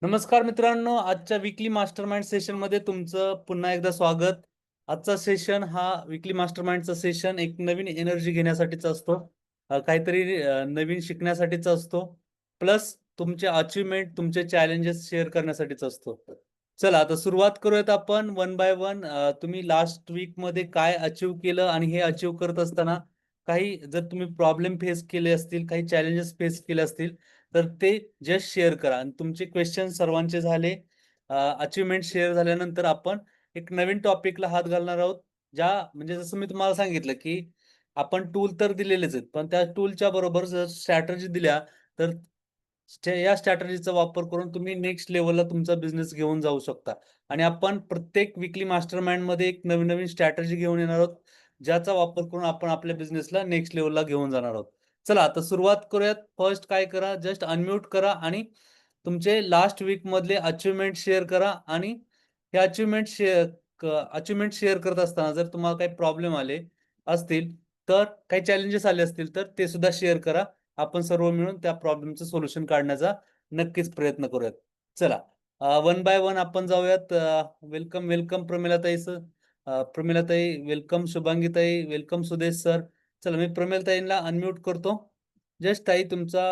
नमस्कार मित्रांनो, आजच्या वीकली मास्टरमाइंड सेशन मध्ये तुमचं पुन्हा एकदा स्वागत. आजचा सेशन हा वीकली मास्टरमाइंडचा सेशन एक नवीन एनर्जी घेण्यासाठीचा असतो, काहीतरी नवीन शिकण्यासाठीचा असतो, प्लस तुमचे अचीवमेंट, तुमचे चॅलेंजेस शेअर करण्यासाठीचा असतो. चला आता सुरुवात करूयात आपण वन बाय वन. तुम्ही लास्ट वीक मध्ये काय अचीव केलं आणि हे अचीव करत असताना काही जर तुम्ही प्रॉब्लेम फेस केले असतील, काही चॅलेंजेस फेस केले असतील, तर ते जस्ट शेअर करा. आणि तुमचे क्वेश्चन सर्वांचे झाले, अचीवमेंट शेअर झाल्यानंतर आपण एक नवीन टॉपिकला हात घालणार आहोत. म्हणजे जसं मी तुम्हाला सांगितलं, की आपण टूल तर दिलेलेच आहेत, पण त्या टूलच्या बरोबर जर स्ट्रॅटेजी दिल्या, तर या स्ट्रॅटेजीचा वापर करून तुम्ही नेक्स्ट लेव्हलला तुमचा बिझनेस घेऊन जाऊ शकता. आणि आपण प्रत्येक वीकली मास्टरमाइंड मध्ये एक नवीन-नवीन स्ट्रॅटेजी घेऊन येणार आहोत, ज्याचा वापर करून आपण आपल्या बिझनेसला नेक्स्ट लेव्हलला घेऊन जाणार आहोत. चला आता सुरुवात करूयात. फर्स्ट काय करा, जस्ट अनम्यूट करा आणि तुमचे लास्ट वीक मधले अचीवमेंट शेअर करा. आणि हे अचीवमेंट शेअर करत असताना जर तुम्हाला काही प्रॉब्लेम आले असतील, तर काही चॅलेंजेस आले असतील, तर ते सुद्धा शेअर करा. आपण सर्व मिळून त्या प्रॉब्लेमचं सोल्युशन काढण्याचा नक्कीच प्रयत्न करूयात. चला वन बाय वन आपण जाऊयात. Welcome welcome Pramilatai sir, Pramilatai welcome, Shubhangitai welcome, Sudesh sir. चला मी प्रमिलाताईंना अनम्यूट करतो. जस्ट ताई तुमचा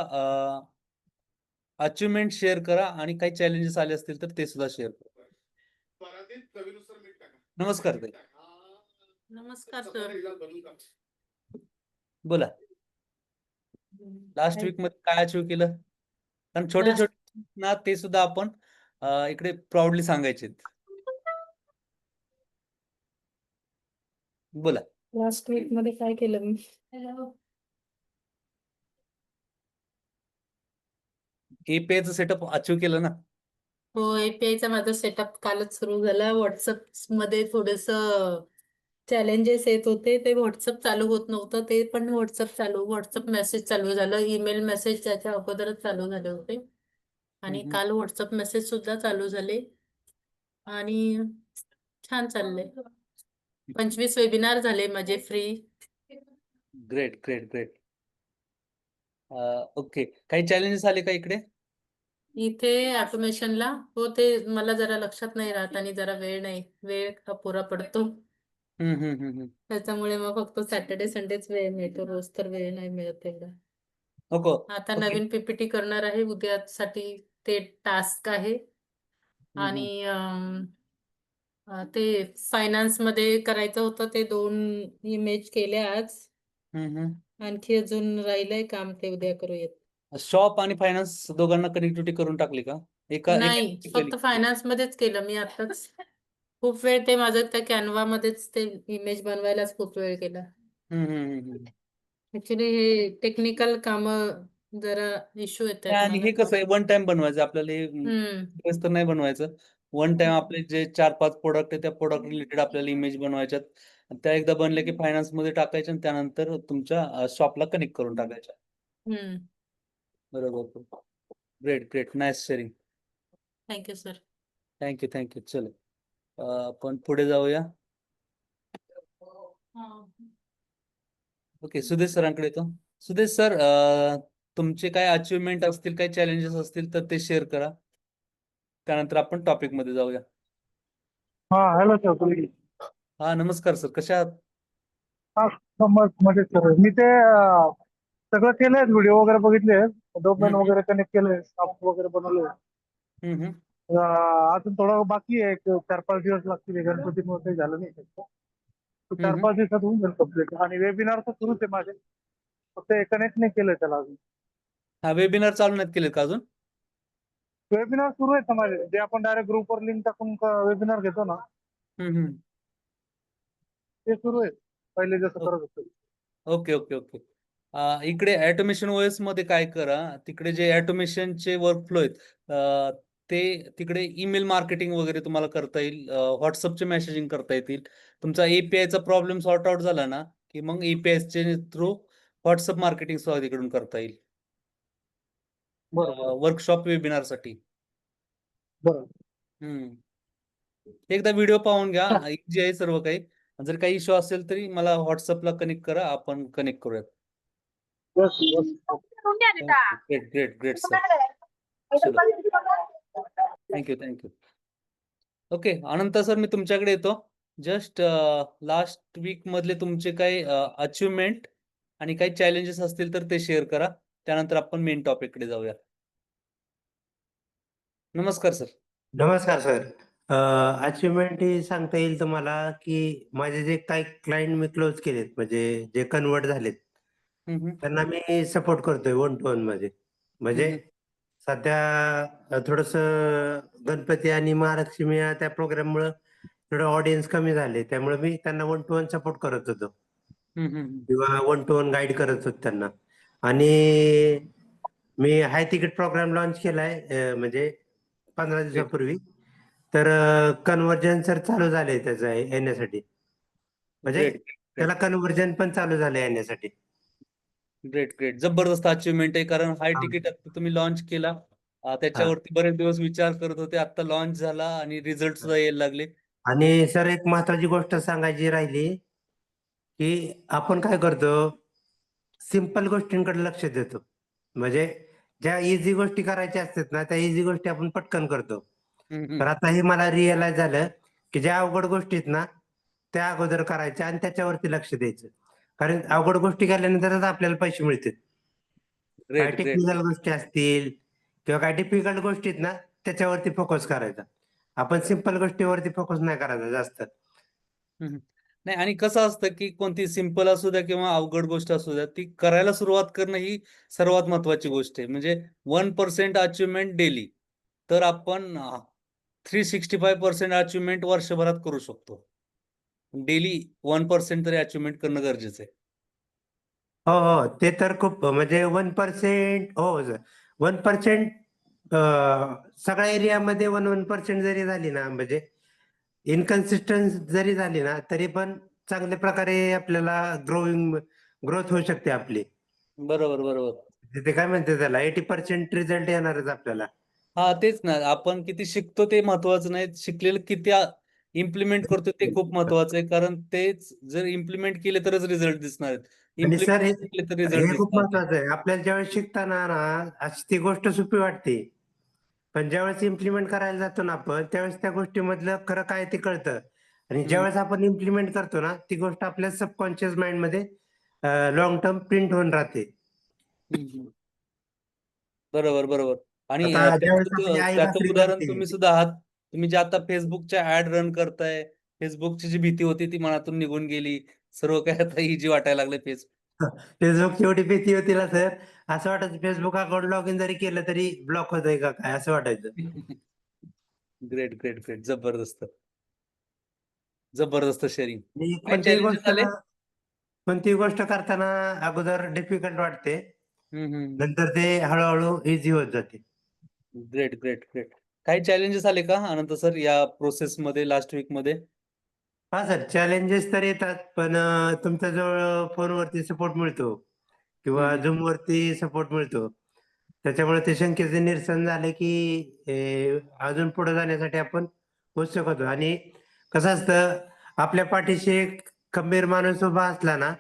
अचीवमेंट शेअर करा आणि काही चॅलेंजेस आले असतील तर ते सुद्धा शेअर करा. नमस्कार ताई. नमस्कार सर. बोला, लास्ट वीक मध्ये काय अचीव केलं? कारण छोटे Last- छोटे ना ते सुद्धा आपण इकडे प्राऊडली सांगायचे. बोला. लास्ट वीक मध्ये काय केलं मी? एपीआयचं सेटअप अचीव केलं ना? हो, एपीआयचा माझा सेटअप कालच सुरू झाला. व्हॉट्सअप मध्ये थोडस चॅलेंजेस येत होते. ते व्हॉट्सअप चालू होत नव्हतं. ते पण व्हॉट्सअप मेसेज चालू झालं. ईमेल मेसेज त्याच्या अगोदरच चालू झाले होते. आणि काल व्हॉट्सअप मेसेज सुद्धा चालू झाले. आणि छान चाललंय. 25 वेबिनार झाले माझे free. Great great great. Okay, काही चॅलेंजेस आले का इकडे? इथे ऑटोमेशनला हो, ते मला जरा लक्षात नाही राहत आणि जरा वेळ अपुरा पडतो. त्याच्यामुळे मग फक्त सॅटर्डे संडेच वेळ मिळतो. रोज तर वेळ नाही मिळत एवढा. नको. आता ओके. नवीन पीपीटी करणार आहे उद्यासाठी. ते टास्क आहे. आणि ते फायनान्स मध्ये करायचं होतं. ते 2 इमेज केले आज. आणखी अजून राहिलंय काम, ते उद्या करूयात. शॉप आणि फायनान्स दोघांना कनेक्टिव्हिटी करून टाकली का? नाही, फक्त फायनान्स मध्येच केलं मी आताच. खूप वेळ ते माझं त्या कॅनव्हा मध्येच ते इमेज बनवायलाच खूप वेळ केला. ऍक्च्युली हे टेक्निकल काम जरा इश्यू येतात आणि मला. हे कसं आहे, वन टाइम बनवायचं आपल्याला, हे तर नाही बनवायचं. वन टाइम आपले जे 4-5 प्रोडक्ट आहे त्या प्रोडक्ट रिलेटेड आपल्याला इमेज बनवायच्यात. त्या एकदा बनले की फायनान्स मध्ये टाकायच्या आणि त्यानंतर तुमच्या शॉपला कनेक्ट करून टाकायच्या. बरोबर. Great great, nice sharing. Thank you sir. Thank you thank you. चलो आपण पुढे जाऊया. ओके, सुदेश सरांकडे येतो. सुदेश सर, तुमचे काय अचीवमेंट असतील, काही चॅलेंजेस असतील तर ते शेअर करा. त्यानंतर आपण टॉपिक मध्ये जाऊया. हा, हॅलो सर. तुम्ही हा नमस्कार सर, कशा आहात? हा, मध्ये सर मी ते सगळं केलंय, व्हिडिओ वगैरे बघितले, डोमेन वगैरे कनेक्ट केलंय, शॉप वगैरे बनवले. अजून थोडं बाकी आहे, 4-5 दिवस लागतील. गणपतीमुळे काही झालं नाही. 4-5 दिवसात होऊन जाईल कम्प्लीट. आणि वेबिनार तर सुरूच आहे माझे, फक्त कनेक्ट नाही केलंय त्याला अजून. हा, वेबिनार चालू नाहीत केलेत का अजून? वेबिनार सुरू आहेत माझे, जे आपण डायरेक्ट ग्रुपवर लिंक टाकून वेबिनार घेतो ना, ते सुरू आहे पहिले जसं करत होतो. Okay okay okay. इकडे ऑटोमेशन ओएस मध्ये काय करा, तिकडे जे ऑटोमेशनचे वर्कफ्लो आहेत, ते तिकडे ईमेल मार्केटिंग वगैरे तुम्हाला करता येईल, व्हॉट्सअपचे मेसेजिंग करता येतील. तुमचा एपीआयचा प्रॉब्लेम सॉर्ट आउट झाला ना, की मग एपीआयचे थ्रू व्हॉट्सअप मार्केटिंग सुद्धा तिकडून करता येईल. वर्कशॉप वेबिनार साठी. एकदा व्हिडिओ पाहून घ्या, इझी आहे सर्व काही. जर काही इश्यू असेल तरी मला व्हॉट्सअपला कनेक्ट करा, आपण कनेक्ट करूयात. Great great great sir. चलो थँक्यू. ओके, अनंत सर मी तुमच्याकडे येतो. जस्ट लास्ट वीक मधले तुमचे काही अचिव्हमेंट आणि काही चॅलेंजेस असतील तर ते शेअर करा. त्यानंतर आपण मेन टॉपिककडे जाऊया. नमस्कार सर. नमस्कार सर. अचिव्हमेंट ही सांगता येईल तुम्हाला की माझे जे काही क्लायंट मी क्लोज केलेत म्हणजे जे कन्वर्ट झालेत त्यांना मी सपोर्ट करतोय 1 to 1 मध्ये. म्हणजे सध्या थोडंसं गणपती आणि महालक्ष्मी या त्या प्रोग्राममुळं थोडं ऑडियन्स कमी झाले. त्यामुळे मी त्यांना 1 to 1 सपोर्ट करत होतो किंवा 1 to 1 गाईड करत होतो त्यांना. आणि मी हाय तिकीट प्रोग्राम लॉन्च केलाय म्हणजे 15 दिवसापूर्वी. तर कन्व्हर्जन सर चालू झाले त्याचं येण्यासाठी. म्हणजे ग्रेट त्याला कन्व्हर्जन पण चालू झालं येण्यासाठी. ग्रेट जबरदस्त अचिव्हमेंट आहे, कारण हाय हा. तिकीट आता तुम्ही लॉन्च केला. त्याच्यावरती बरेच दिवस विचार करत होते, आता लॉन्च झाला आणि रिझल्ट सुद्धा यायला लागले. आणि सर एक महत्वाची गोष्ट सांगायची राहिली की आपण काय करतो, सिंपल गोष्टींकडे लक्ष देतो. म्हणजे ज्या इझी गोष्टी करायच्या असतात ना त्या इझी गोष्टी आपण पटकन करतो. तर आता हे मला रिअलाइज झालं की ज्या अवघड गोष्टी आहेत ना त्या अगोदर करायच्या आणि त्याच्यावरती लक्ष द्यायचं. कारण अवघड गोष्टी केल्यानंतरच आपल्याला पैसे मिळतील. काय ग्रेट टेक्निकल गोष्टी असतील किंवा काय डिफिकल्ट गोष्टी आहेत ना त्याच्यावरती फोकस करायचा. आपण सिंपल गोष्टीवरती फोकस नाही करायचा जास्त. नाही, आणि कसं असतं की कोणती सिंपल असू द्या किंवा अवघड गोष्ट असू द्या, ती करायला सुरुवात करणं ही सर्वात महत्वाची गोष्ट आहे. म्हणजे 1% अचिव्हमेंट डेली, तर आपण 365% अचिव्हमेंट वर्षभरात करू शकतो. डेली 1% तरी अचिव्हमेंट करणं गरजेचं आहे. हो, हो. ते तर खूप म्हणजे 1% हो, 1% सगळ्या एरियामध्ये 1% जरी झाली ना म्हणजे इन्कन्सिस्टन्स जरी झाली ना तरी पण चांगल्या प्रकारे आपल्याला ग्रोथ होऊ शकते आपली. बरोबर. ते काय म्हणते त्याला 80% रिझल्ट येणारच आपल्याला. हा, तेच ना. आपण किती शिकतो ते महत्वाचं नाही, शिकलेलं किती इम्प्लिमेंट करतो ते खूप महत्वाचं आहे. कारण तेच जर इम्प्लिमेंट केले तरच रिझल्ट दिसणार आहेत. आणि सर इम्प्लिमेंट केले तर रिझल्ट हे खूप दिसणार नाही. महत्वाचं आहे. आपल्याला ज्यावेळेस शिकताना ना अशी ती गोष्ट सोपी वाटते. पण ज्यावेळेस इम्प्लिमेंट करायला जातो ना आपण त्यावेळेस त्या गोष्टीमधलं खरं काय ते कळतं. आणि ज्यावेळेस आपण इम्प्लिमेंट करतो ना ती गोष्ट आपल्या सबकॉन्शियस माइंड मध्ये लॉंग टर्म प्रिंट होऊन राहते. हम्म. बरोबर. आणि आता ज्यावेळेस आपली आई त्याचं भाकरी उदाहरण करते. तुम्ही सुद्धा आहात. तुम्ही जे आता फेसबुकच्या ऍड रन करताय, फेसबुकची जी भीती होती ती मनातून निघून गेली. सर्व काही आता इजी वाटायला लागले फेसबुक. फेसबुकची एवढी भीती होती ना सर, असं वाटायचं फेसबुक अकाउंट लॉग इन जरी केलं तरी ब्लॉक होतंय का काय असं वाटायचं. ग्रेट. जबरदस्त शेअरिंग. आणि काय चॅलेंजेस आले? कोणतीही गोष्ट करताना अगोदर डिफिकल्ट वाटते, हम्म. नंतर ते हळूहळू इझी होत जाते. ग्रेट. काही चॅलेंजेस आले का अनंत सर या प्रोसेस मध्ये लास्ट वीक मध्ये? हा सर, चॅलेंजेस तर येतात, पण तुमच्या जवळ फोनवरती सपोर्ट मिळतो किंवा Zoom वरती सपोर्ट मिळतो. त्याच्यामुळे ते शंकेचे निरसन झाले की अजून पुढे जाण्यासाठी आपण उत्सुक होतो. आणि कसं असतं, आपल्या पाठीशी एक खंबीर माणूस उभा असला ना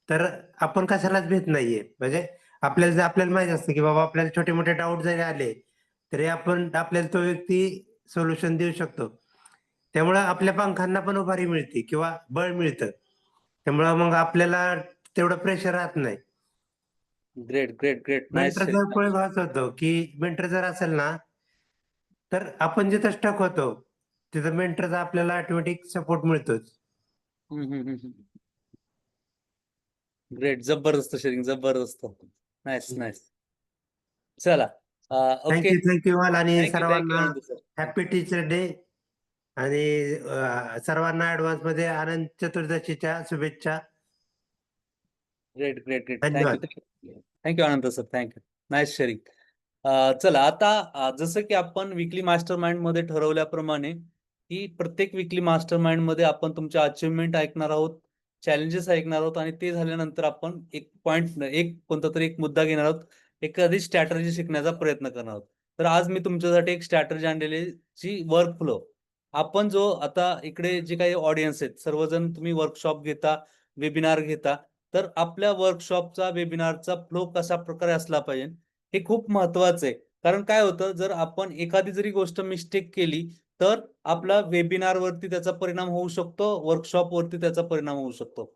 तर आपण कशालाच भीत नाहीये. म्हणजे आपल्याला माहित असतं की बाबा आपल्याला छोटे मोठे डाऊट जरी आले तरी आपल्याला तो व्यक्ती सोल्युशन देऊ शकतो. त्यामुळं आपल्या पंखांना पण उभारी मिळते किंवा बळ मिळतं. त्यामुळं मग आपल्याला तेवढं प्रेशर राहत नाही. ग्रेट. नाईस मेंटरचा शेअरिंग. उपयोग हाच होतो की मेंटर जर असेल ना तर आपण जिथं स्टक होतो तिथं मेंटरचा आपल्याला ऑटोमॅटिक सपोर्ट मिळतोच. ग्रेट. जबरदस्त शेअरिंग. जबरदस्त. नाईस. चला. ओके. थँक्यू ऑल आणि थँक्यू सर्वांना Anant sir. Happy teacher day आणि सर्वांना ऍडव्हान्स मध्ये अनंत चतुर्दशीच्या शुभेच्छा. ग्रेट. धन्यवाद. Thank you Anant sir. Thank you. Nice sharing. चला आता जसं की आपण विकली मास्टर माइंड मध्ये ठरवल्याप्रमाणे की प्रत्येक विकली मास्टर माइंड मध्ये आपण तुमच्या अचिव्हमेंट ऐकणार आहोत, चॅलेंजेस ऐकणार आहोत, आणि ते झाल्यानंतर आपण एक कोणता तरी एक मुद्दा घेणार आहोत, एखादी स्ट्रॅटर्जी शिकण्याचा प्रयत्न करणार आहोत. तर आज मी तुमच्यासाठी एक स्ट्रॅटर्जी आणलेली, जी वर्क फ्लो. आपण जो आता इकडे जे काही ऑडियन्स आहेत सर्वजण तुम्ही वर्कशॉप घेता, वेबिनार घेता, तर आपल्या वर्कशॉपचा वेबिनारचा फ्लो कशा प्रकारे असला पाहिजे हे खूप महत्वाचं आहे. कारण काय होतं, जर आपण एखादी जरी गोष्ट मिस्टेक केली तर आपला वेबिनार वरती त्याचा परिणाम होऊ शकतो, वर्कशॉप वरती त्याचा परिणाम होऊ शकतो.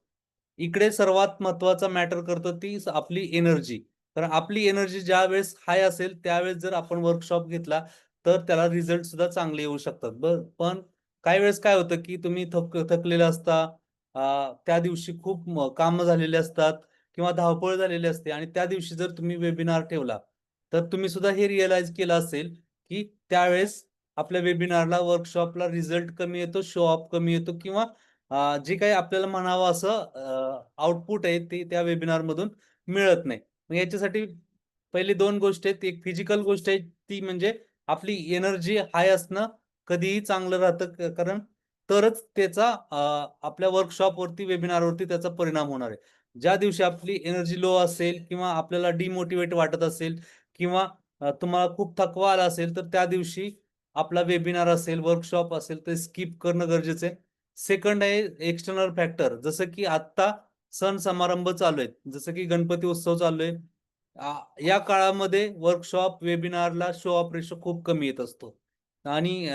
इकडे सर्वात महत्वाचा मॅटर करतो ती आपली एनर्जी. कारण आपली एनर्जी ज्यावेळेस हाय असेल त्यावेळेस जर आपण वर्कशॉप घेतला तर त्याला रिझल्ट सुद्धा चांगले येऊ शकतात. पण काही वेळेस काय होतं, की तुम्ही थकलेले असता, त्या दिवशी खूप कामं झालेली असतात किंवा धावपळ झालेली असते आणि त्या दिवशी जर तुम्ही वेबिनार ठेवला, तर तुम्ही सुद्धा हे रिअलाईज केलं असेल, की त्यावेळेस आपल्या वेबिनारला, वर्कशॉपला रिझल्ट कमी येतो, शो ऑफ कमी येतो किंवा जे काही आपल्याला म्हणावं असं आउटपुट आहे ते त्या वेबिनारमधून मिळत नाही. मग याच्यासाठी पहिली 2 गोष्टी आहेत. एक फिजिकल गोष्ट आहे ती म्हणजे आपली एनर्जी हाय असणं कधीही चांगलं राहतं. कारण तरच त्याचा आपल्या वर्कशॉपवरती, वेबिनारवरती त्याचा परिणाम होणार आहे. ज्या दिवशी आपली एनर्जी लो असेल किंवा आपल्याला डिमोटिव्हेट वाटत असेल किंवा तुम्हाला खूप थकवा आला असेल, तर त्या दिवशी आपला वेबिनार असेल, वर्कशॉप असेल, ते स्किप करणं गरजेचं आहे. सेकंड आहे एक्सटर्नल फॅक्टर. जसं की आत्ता सण समारंभ चालू आहेत. जसं की गणपती उत्सव चालू आहे. या काळामध्ये वर्कशॉप, वेबिनारला शो ऑफ रेशो खूप कमी येत असतो. आणि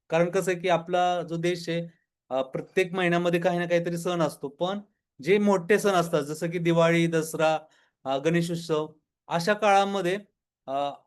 कारण कसं आहे की आपला जो देश आहे, प्रत्येक महिन्यामध्ये काही ना काहीतरी सण असतो. पण जे मोठे सण असतात जसं की दिवाळी, दसरा, गणेशोत्सव अशा काळामध्ये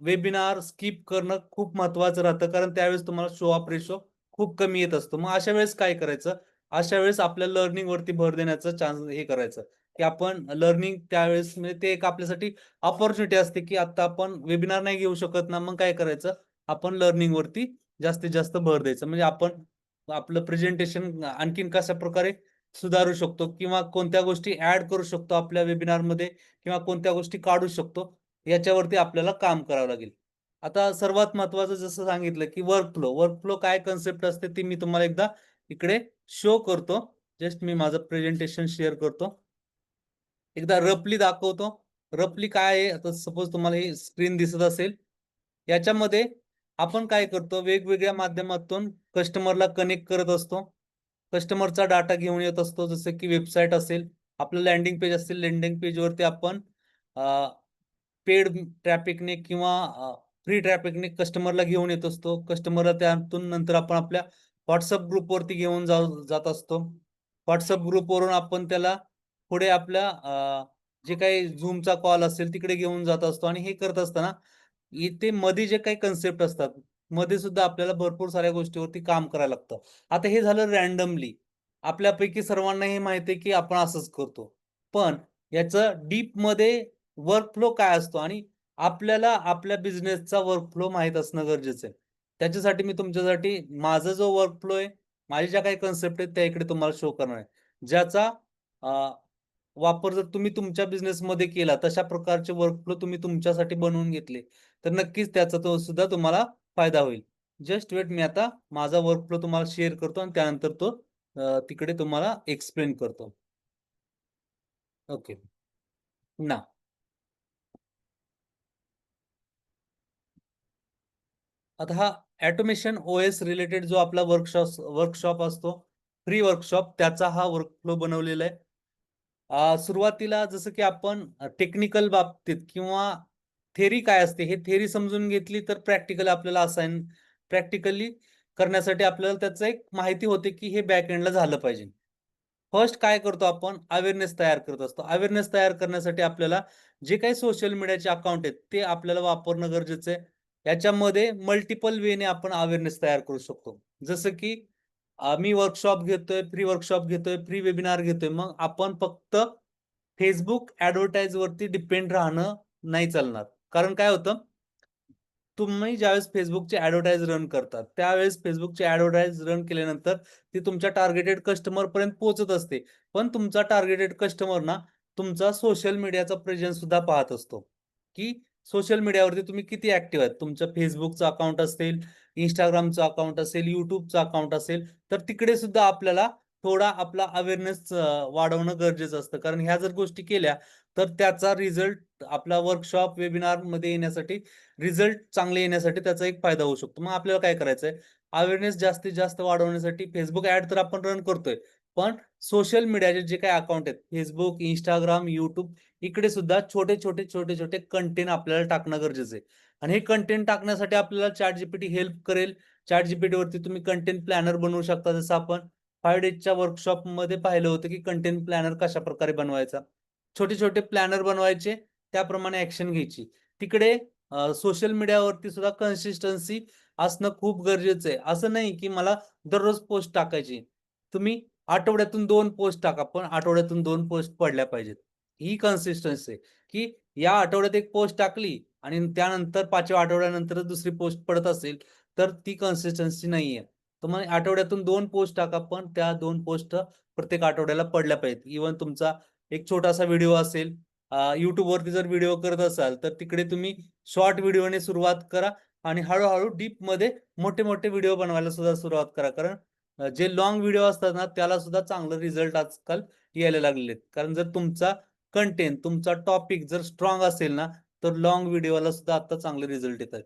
वेबिनार स्किप करणं खूप महत्त्वाचं राहतं. कारण त्यावेळेस तुम्हाला शो ऑफ रेशो खूप कमी येत असतो. मग अशा वेळेस काय करायचं? अशा वेळेस आपल्या लर्निंगवरती भर देण्याचा चान्स हे करायचं, की आपण लर्निंग त्यावेळेस म्हणजे ते एक आपल्यासाठी अपॉर्च्युनिटी असते, की आता आपण वेबिनार नाही घेऊ शकत ना, मग काय करायचं? आपण लर्निंगवरती जास्तीत जास्त भर द्यायचा. म्हणजे आपण आपलं प्रेझेंटेशन आणखीन कशाप्रकारे सुधारू शकतो किंवा कोणत्या गोष्टी ॲड करू शकतो आपल्या वेबिनारमध्ये किंवा कोणत्या गोष्टी काढू शकतो, याच्यावरती आपल्याला काम करावं लागेल. आता सर्वात महत्त्वाचं जसं सांगितलं, की वर्कफ्लो. वर्कफ्लो काय कन्सेप्ट असते ती मी तुम्हाला एकदा इकडे शो करतो. जस्ट मी माझं प्रेझेंटेशन शेअर करतो. एकदा रफली दाखवतो. रफली काय आहे, आता सपोज तुम्हाला ही स्क्रीन दिसत असेल. याच्यामध्ये आपण काय करतो, वेगवेगळ्या माध्यमातून कस्टमरला कनेक्ट करत असतो. कस्टमरचा डाटा घेऊन येत असतो. जसं की वेबसाईट असेल, आपलं लँडिंग पेज असेल, लँडिंग पेजवरती आपण पेड ट्रॅफिकने किंवा फ्री ट्रॅफिकने कस्टमरला घेऊन येत असतो. कस्टमरला त्यातून नंतर आपण आपल्या WhatsApp ग्रुपवरती घेऊन जात असतो. WhatsApp ग्रुपवरून आपण त्याला पुढे आपल्या जे काही Zoomचा कॉल असेल तिकडे घेऊन जात असतो आणि हे करत असताना इथे मध्ये जे काही कन्सेप्ट असतात, मध्ये सुद्धा आपल्याला भरपूर साऱ्या गोष्टीवरती काम करायला लागतं. आता हे झालं रँडमली. आपल्यापैकी सर्वांना हे माहिती आहे, की आपण असंच करतो. पण याचं डीपमध्ये वर्कफ्लो काय असतो आणि आपल्याला आपल्या बिझनेसचा वर्कफ्लो माहीत असणं गरजेचं आहे. त्याच्यासाठी मी तुमच्यासाठी माझा जो वर्कफ्लो आहे, माझ्या ज्या काही कन्सेप्ट आहेत त्या इकडे तुम्हाला शो करणार आहे. ज्याचा अ, वापर जर तुम्ही तुमच्या बिझनेसमध्ये केला, तशा प्रकारचे वर्कफ्लो तुम्ही तुमच्यासाठी बनवून घेतले, तर नक्कीच त्याचा तो सुद्धा तुम्हाला फायदा होईल. जस्ट वेट मी आता माझा वर्कफ्लो तुम्हाला शेअर करतो आणि त्यानंतर तो तिकडे तुम्हाला एक्सप्लेन करतो. ओके. ना आता हा ऑटोमेशन ओएस रिलेटेड जो आपला वर्कशॉप असतो, फ्री वर्कशॉप त्याचा हा वर्कफ्लो बनवलेला आहे. सुरुवातीला जसं की आपण टेक्निकल बाबतीत किंवा थेरी काय असते हे थेरी समजून घेतली तर प्रॅक्टिकली करण्यासाठी आपल्याला त्याचं एक माहिती होते की हे बॅक एंडला झालं पाहिजे. फर्स्ट काय करतो आपण अवेअरनेस तयार करत असतो. अवेअरनेस तयार करण्यासाठी आपल्याला जे काही सोशल मीडियाचे अकाउंट आहेत ते आपल्याला वापरणं गरजेचं आहे. याच्यामध्ये मल्टिपल वेने आपण अवेअरनेस तयार करू शकतो. जसं की मी वर्कशॉप घेतोय, फ्री वर्कशॉप घेतोय, फ्री वेबिनार घेतोय. मग आपण फक्त Facebook ॲडव्हर्टाइजवरती डिपेंड राहणं नाही चालणार. कारण काय होतं, तुम्ही ज्यावेळेस Facebookची ॲडव्हर्टाइज रन करतात, त्यावेळेस Facebookची ॲडव्हर्टाइज रन केल्यानंतर ती तुमच्या टार्गेटेड कस्टमरपर्यंत पोहोचत असते. पण तुमचा टार्गेटेड कस्टमर ना, तुमचा सोशल मीडियाचा प्रेझेन्स सुद्धा पाहत असतो, की सोशल मीडियावरती तुम्ही किती ॲक्टिव्ह आहेत. तुमचं Facebookचं अकाउंट असेल, Instagramचं अकाउंट असेल, YouTubeचं अकाउंट असेल, तर तिकडे सुद्धा आपल्याला थोडा आपला अवेअरनेस वाढवणं गरजेचं असतं. कारण ह्या जर गोष्टी केल्या, तर त्याचा रिझल्ट आपला वर्कशॉप, वेबिनारमध्ये येण्यासाठी रिझल्ट चांगले येण्यासाठी त्याचा एक फायदा होऊ शकतो. मग आपल्याला काय करायचंय, अवेअरनेस जास्तीत जास्त वाढवण्यासाठी Facebook ॲड तर आपण रन करतोय. पण सोशल मीडियाचे जे काही अकाउंट आहेत फेसबुक, इंस्टाग्राम, युट्यूब इकडे सुद्धा छोटे छोटे कंटेंट आपल्याला टाकणं गरजेचं आहे. आणि हे कंटेंट टाकण्यासाठी आपल्याला ChatGPT हेल्प करेल. ChatGPT वरती तुम्ही कंटेंट प्लॅनर बनवू शकता. जसं आपण 5 डेजच्या वर्कशॉप मध्ये पाहिलं होतं की कंटेंट प्लॅनर कशा प्रकारे बनवायचा. छोटे प्लॅनर बनवायचे, त्याप्रमाणे ऍक्शन घ्यायची. तिकडे सोशल मीडियावरती सुद्धा कन्सिस्टन्सी असणं खूप गरजेचं आहे. असं नाही की मला दररोज पोस्ट टाकायची. तुम्ही आठवड्यातून 2 पोस्ट टाका, पण आठवड्यातून 2 पोस्ट पडल्या पाहिजेत. ही कन्सिस्टन्सी आहे, की या आठवड्यात एक पोस्ट टाकली आणि त्यानंतर 5व्या आठवड्यानंतरच दुसरी पोस्ट पडत असेल, तर ती कन्सिस्टन्सी नाहीये. तर मग आठवड्यातून 2 पोस्ट टाका, पण त्या 2 पोस्ट प्रत्येक आठवड्याला पडल्या पाहिजेत. इव्हन तुमचा एक छोटासा व्हिडिओ असेल, YouTubeवरती जर व्हिडिओ करत असाल, तर तिकडे तुम्ही शॉर्ट व्हिडिओने सुरुवात करा आणि हळू-हळू डीपमध्ये मोठे व्हिडिओ बनवायला सुद्धा सुरुवात करा. कारण जे लाँग व्हिडिओ असतात ना, त्याला सुद्धा चांगलं रिझल्ट आजकाल यायला लागलेले आहेत. कारण जर तुमचा कंटेंट, तुमचा टॉपिक जर स्ट्रॉंग असेल ना, तर लाँग व्हिडिओला सुद्धा आता चांगले रिझल्ट येतात.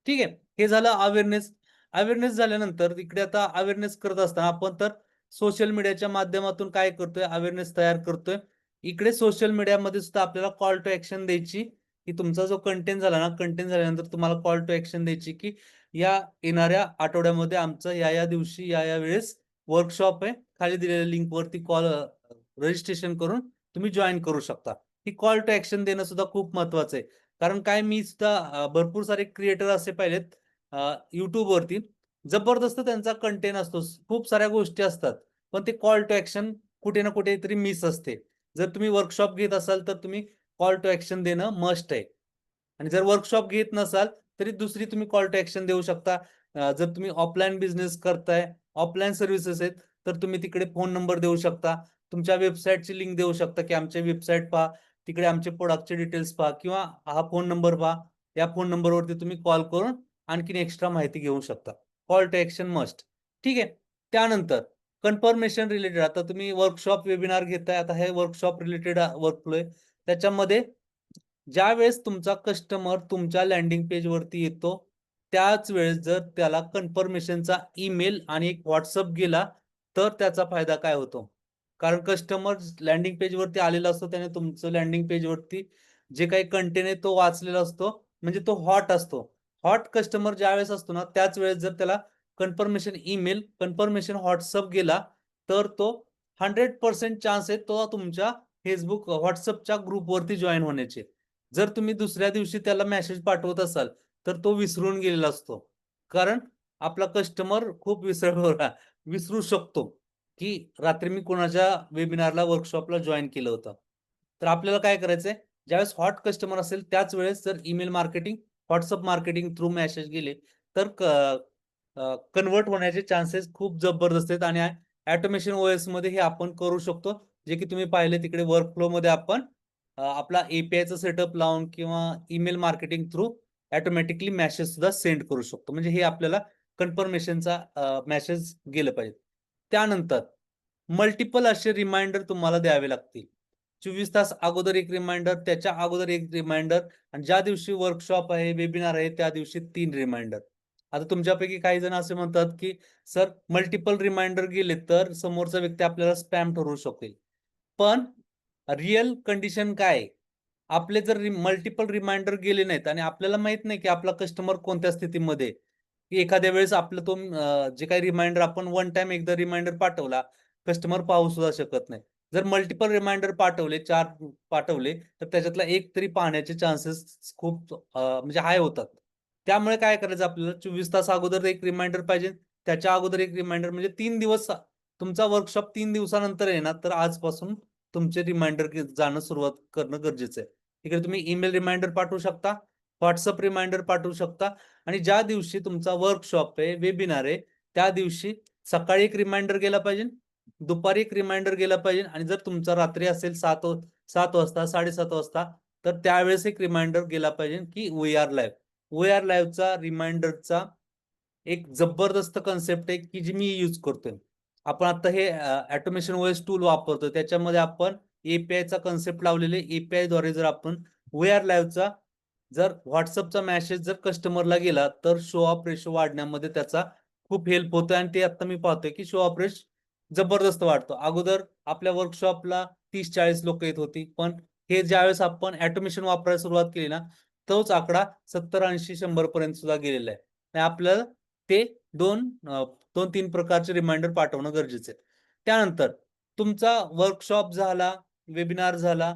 ठीक आहे. हे झालं अवेअरनेस. अवेअरनेस झाल्यानंतर इकडे आता अवेअरनेस करत असताना आपण तर सोशल मीडियाच्या माध्यमातून काय करतोय, अवेअरनेस तयार करतोय. इकडे सोशल मीडियामध्ये सुद्धा आपल्याला कॉल टू ॲक्शन द्यायची, की तुमचा जो कंटेंट झाला ना, कंटेंट झाल्यानंतर तुम्हाला कॉल टू ॲक्शन द्यायची, की या येणाऱ्या आठवड्यामध्ये आमचं या दिवशी या वेळेस वर्कशॉप आहे. खाली दिलेल्या लिंकवरती रजिस्ट्रेशन करून तुम्ही जॉइन करू शकता. ही कॉल टू ॲक्शन देणं सुद्धा खूप महत्त्वाचं आहे. कारण काय मी सुद्धा भरपूर सारे क्रिएटर असे पाहिलेत YouTubeवरती जबरदस्त त्यांचा कंटेंट असतो. खूप साऱ्या गोष्टी असतात. पण ते कॉल टू ॲक्शन कुठे ना कुठेतरी मिस असते. जर तुम्ही वर्कशॉप घेत असाल, तर तुम्ही कॉल टू ॲक्शन देणं मस्ट आहे. आणि जर वर्कशॉप घेत नसाल, तरी दुसरी तुम्ही कॉल टू ॲक्शन देऊ शकता. जर तुम्ही ऑफलाईन बिझनेस करताय, ऑफलाईन सर्व्हिसेस आहेत, तर तुम्ही तिकडे फोन नंबर देऊ शकता. तुमच्या वेबसाईटची लिंक देऊ शकता, की आमची वेबसाईट पहा, तिकडे आमचे प्रॉडक्टचे डिटेल्स पहा किंवा हा फोन नंबर पहा. या फोन नंबरवरती तुम्ही कॉल करून आणखीन एक्स्ट्रा माहिती घेऊ शकता. Call to action must. ठीक आहे. त्यानंतर कन्फर्मेशन रिलेटेड आता तुम्ही वर्कशॉप, वेबिनार घेताय. आता हे वर्कशॉप रिलेटेड वर्कफ्लो आहे. त्याच्यामध्ये ज्यावेळेस तुमचा कस्टमर तुमच्या लँडिंग पेजवरती येतो, त्याच वेळेस जर त्याला कन्फर्मेशनचा ईमेल आणि एक WhatsApp गेला, तर त्याचा फायदा काय होतो? कारण कस्टमर लँडिंग पेजवरती आलेला असतो, त्याने तुमचं लँडिंग पेजवरती जे काही कंटेंट आहे तो वाचलेला असतो, म्हणजे तो हॉट असतो. हॉट कस्टमर ज्यावेळेस असतो ना, त्याच वेळेस जर त्याला कन्फर्मेशन ईमेल, कन्फर्मेशन WhatsApp गेला, तर तो 100% चान्स आहे तो तुमच्या Facebook, WhatsAppच्या ग्रुपवरती जॉइन होण्याचे. जर तुम्ही दुसऱ्या दिवशी त्याला मेसेज पाठवत असाल, तर तो विसरून गेलेला असतो. कारण आपला कस्टमर खूप विसरू शकतो, की रात्री मी कोणाच्या वेबिनारला, वर्कशॉपला जॉइन केलं होतं. तर आपल्याला काय करायचंय, ज्यावेळेस हॉट कस्टमर असेल त्याच वेळेस जर email marketing, WhatsApp marketing through message गेले, तर कन्व्हर्ट होण्याचे चान्सेस खूप जबरदस्त आहेत आणि ऑटोमेशन OSमध्ये हे आपण करू शकतो. जे की तुम्ही पाहिले तिकडे वर्कफ्लोमध्ये आपण आपला APIचा सेटअप लावून किंवा email marketing through automatically message सुद्धा सेंड करू शकतो. म्हणजे हे आपल्याला कन्फर्मेशनचा मेसेज गेलं पाहिजे. त्यानंतर मल्टिपल असे रिमाइंडर तुम्हाला द्यावे लागतील. 24 तास अगोदर एक रिमाइंडर, त्याच्या अगोदर एक रिमाइंडर आणि ज्या दिवशी वर्कशॉप आहे, वेबिनार आहे, त्या दिवशी 3 रिमाइंडर. आता तुमच्यापैकी काही जण असे म्हणतात, की सर मल्टिपल रिमाइंडर गेले तर समोरचा व्यक्ती आपल्याला स्पॅम ठरवू शकेल. पण रिअल कंडिशन काय आहे? आपले जर मल्टिपल रिमाइंडर गेले नाहीत आणि आपल्याला माहित नाही, की आपला कस्टमर कोणत्या स्थितीमध्ये आहे, की एखाद्या वेळेस आपलं तो जे काही रिमाइंडर आपण वन टाईम एकदा रिमाइंडर पाठवला, कस्टमर पाहू सुद्धा शकत नाही. जर मल्टिपल रिमाइंडर पाठवले, 4 पाठवले, तर त्याच्यातला एक तरी पाहण्याचे चान्सेस खूप म्हणजे हाय होतात. त्यामुळे काय करायचं आपल्याला 24 तास अगोदर एक रिमाइंडर पाहिजे, त्याच्या अगोदर एक रिमाइंडर म्हणजे 3 दिवस तुमचा वर्कशॉप 3 दिवसानंतर आहे ना, तर आजपासून तुमचे रिमाइंडर जाणं सुरुवात करणं गरजेचं आहे. तिकडे तुम्ही ईमेल रिमाइंडर पाठवू शकता, WhatsApp रिमाइंडर पाठवू शकता आणि ज्या दिवशी तुमचा वर्कशॉप आहे, वेबिनार आहे, त्या दिवशी सकाळी एक रिमाइंडर गेला पाहिजे, दुपारी एक रिमाइंडर गेला पाहिजे आणि जर तुमचा रात्री असेल 7 वाजता, 7:30 वाजता, तर त्यावेळेस एक रिमाइंडर गेला पाहिजे, की we are live. We are लाईव्हचा रिमाइंडरचा एक जबरदस्त कन्सेप्ट आहे, की जी मी यूज करतोय. आपण आता हे ऑटोमेशन OS टूल वापरतोय. त्याच्यामध्ये आपण APIचा कन्सेप्ट लावलेले APIद्वारे जर आपण वी आर लाईव्हचा जर WhatsAppचा मेसेज जर कस्टमरला गेला, तर शो ऑफ रेशो वाढण्यामध्ये त्याचा खूप हेल्प होतोय आणि ते आता मी पाहतोय, की शो ऑफ जबरदस्त वाटतो. अगोदर आपल्या वर्कशॉपला 30-40 लोक येत होती, पण हे ज्यावेळेस आपण ऑटोमेशन वापरायला सुरुवात केली ना, तोच आकडा 70-80-100 पर्यंत सुद्धा गेलेला आहे. आणि आपल्याला ते 2-3 प्रकारचे रिमाइंडर पाठवणं गरजेचं आहे. त्यानंतर तुमचा वर्कशॉप झाला, वेबिनार झाला,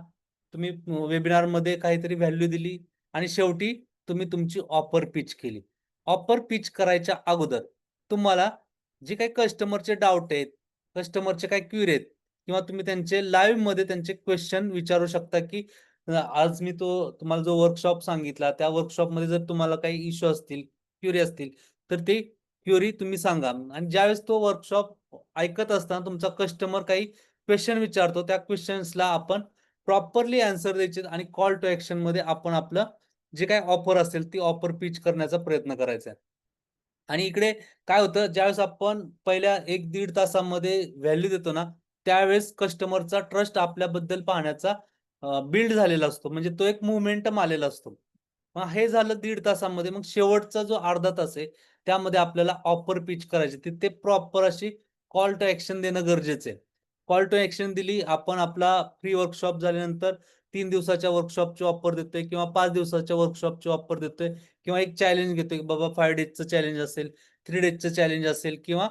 तुम्ही वेबिनारमध्ये काहीतरी व्हॅल्यू दिली आणि शेवटी तुम्ही तुमची ऑफर पिच केली. ऑफर पिच करायच्या अगोदर तुम्हाला जे काही कस्टमरचे डाउट आहेत, कस्टमरचे काही क्वेरी आहेत किंवा तुम्ही त्यांचे लाईव्हमध्ये त्यांचे क्वेश्चन विचारू शकता, की आज मी तुम्हाला जो वर्कशॉप सांगितला, त्या वर्कशॉपमध्ये जर तुम्हाला काही इश्यू असतील, क्वेरी असतील, तर ते क्वेरी तुम्ही सांगा. आणि ज्यावेळेस तो वर्कशॉप ऐकत असताना तुमचा कस्टमर काही क्वेश्चन विचारतो, त्या क्वेश्चन्सला आपण प्रॉपरली आन्सर द्यायचे आणि कॉल टू ॲक्शनमध्ये आपण आपलं जे काही ऑफर असेल, ती ऑफर पिच करण्याचा प्रयत्न करायचा आहे. आणि इकडे काय होतं, ज्यावेळेस आपण पहिल्या 1-1.5 तासामध्ये व्हॅल्यू देतो ना, त्यावेळेस कस्टमरचा ट्रस्ट आपल्याबद्दल पाहण्याचा बिल्ड झालेला असतो. म्हणजे तो एक मोमेंटम आलेला असतो. मग हे झालं 1.5 तासामध्ये. मग शेवटचा जो अर्धा तास आहे, त्यामध्ये आपल्याला ऑफर पिच करायची. तिथे प्रॉपर अशी कॉल टू ॲक्शन देणं गरजेचं आहे. कॉल टू ॲक्शन दिली, आपण आपला फ्री वर्कशॉप झाल्यानंतर 3 दिवसाच्या वर्कशॉपची ऑफर देतोय किंवा 5 दिवसाच्या वर्कशॉपची ऑफर देतोय किंवा एक चॅलेंज घेतोय, की बाबा 5 डेजचं चॅलेंज असेल, 3 डेजचं चॅलेंज असेल किंवा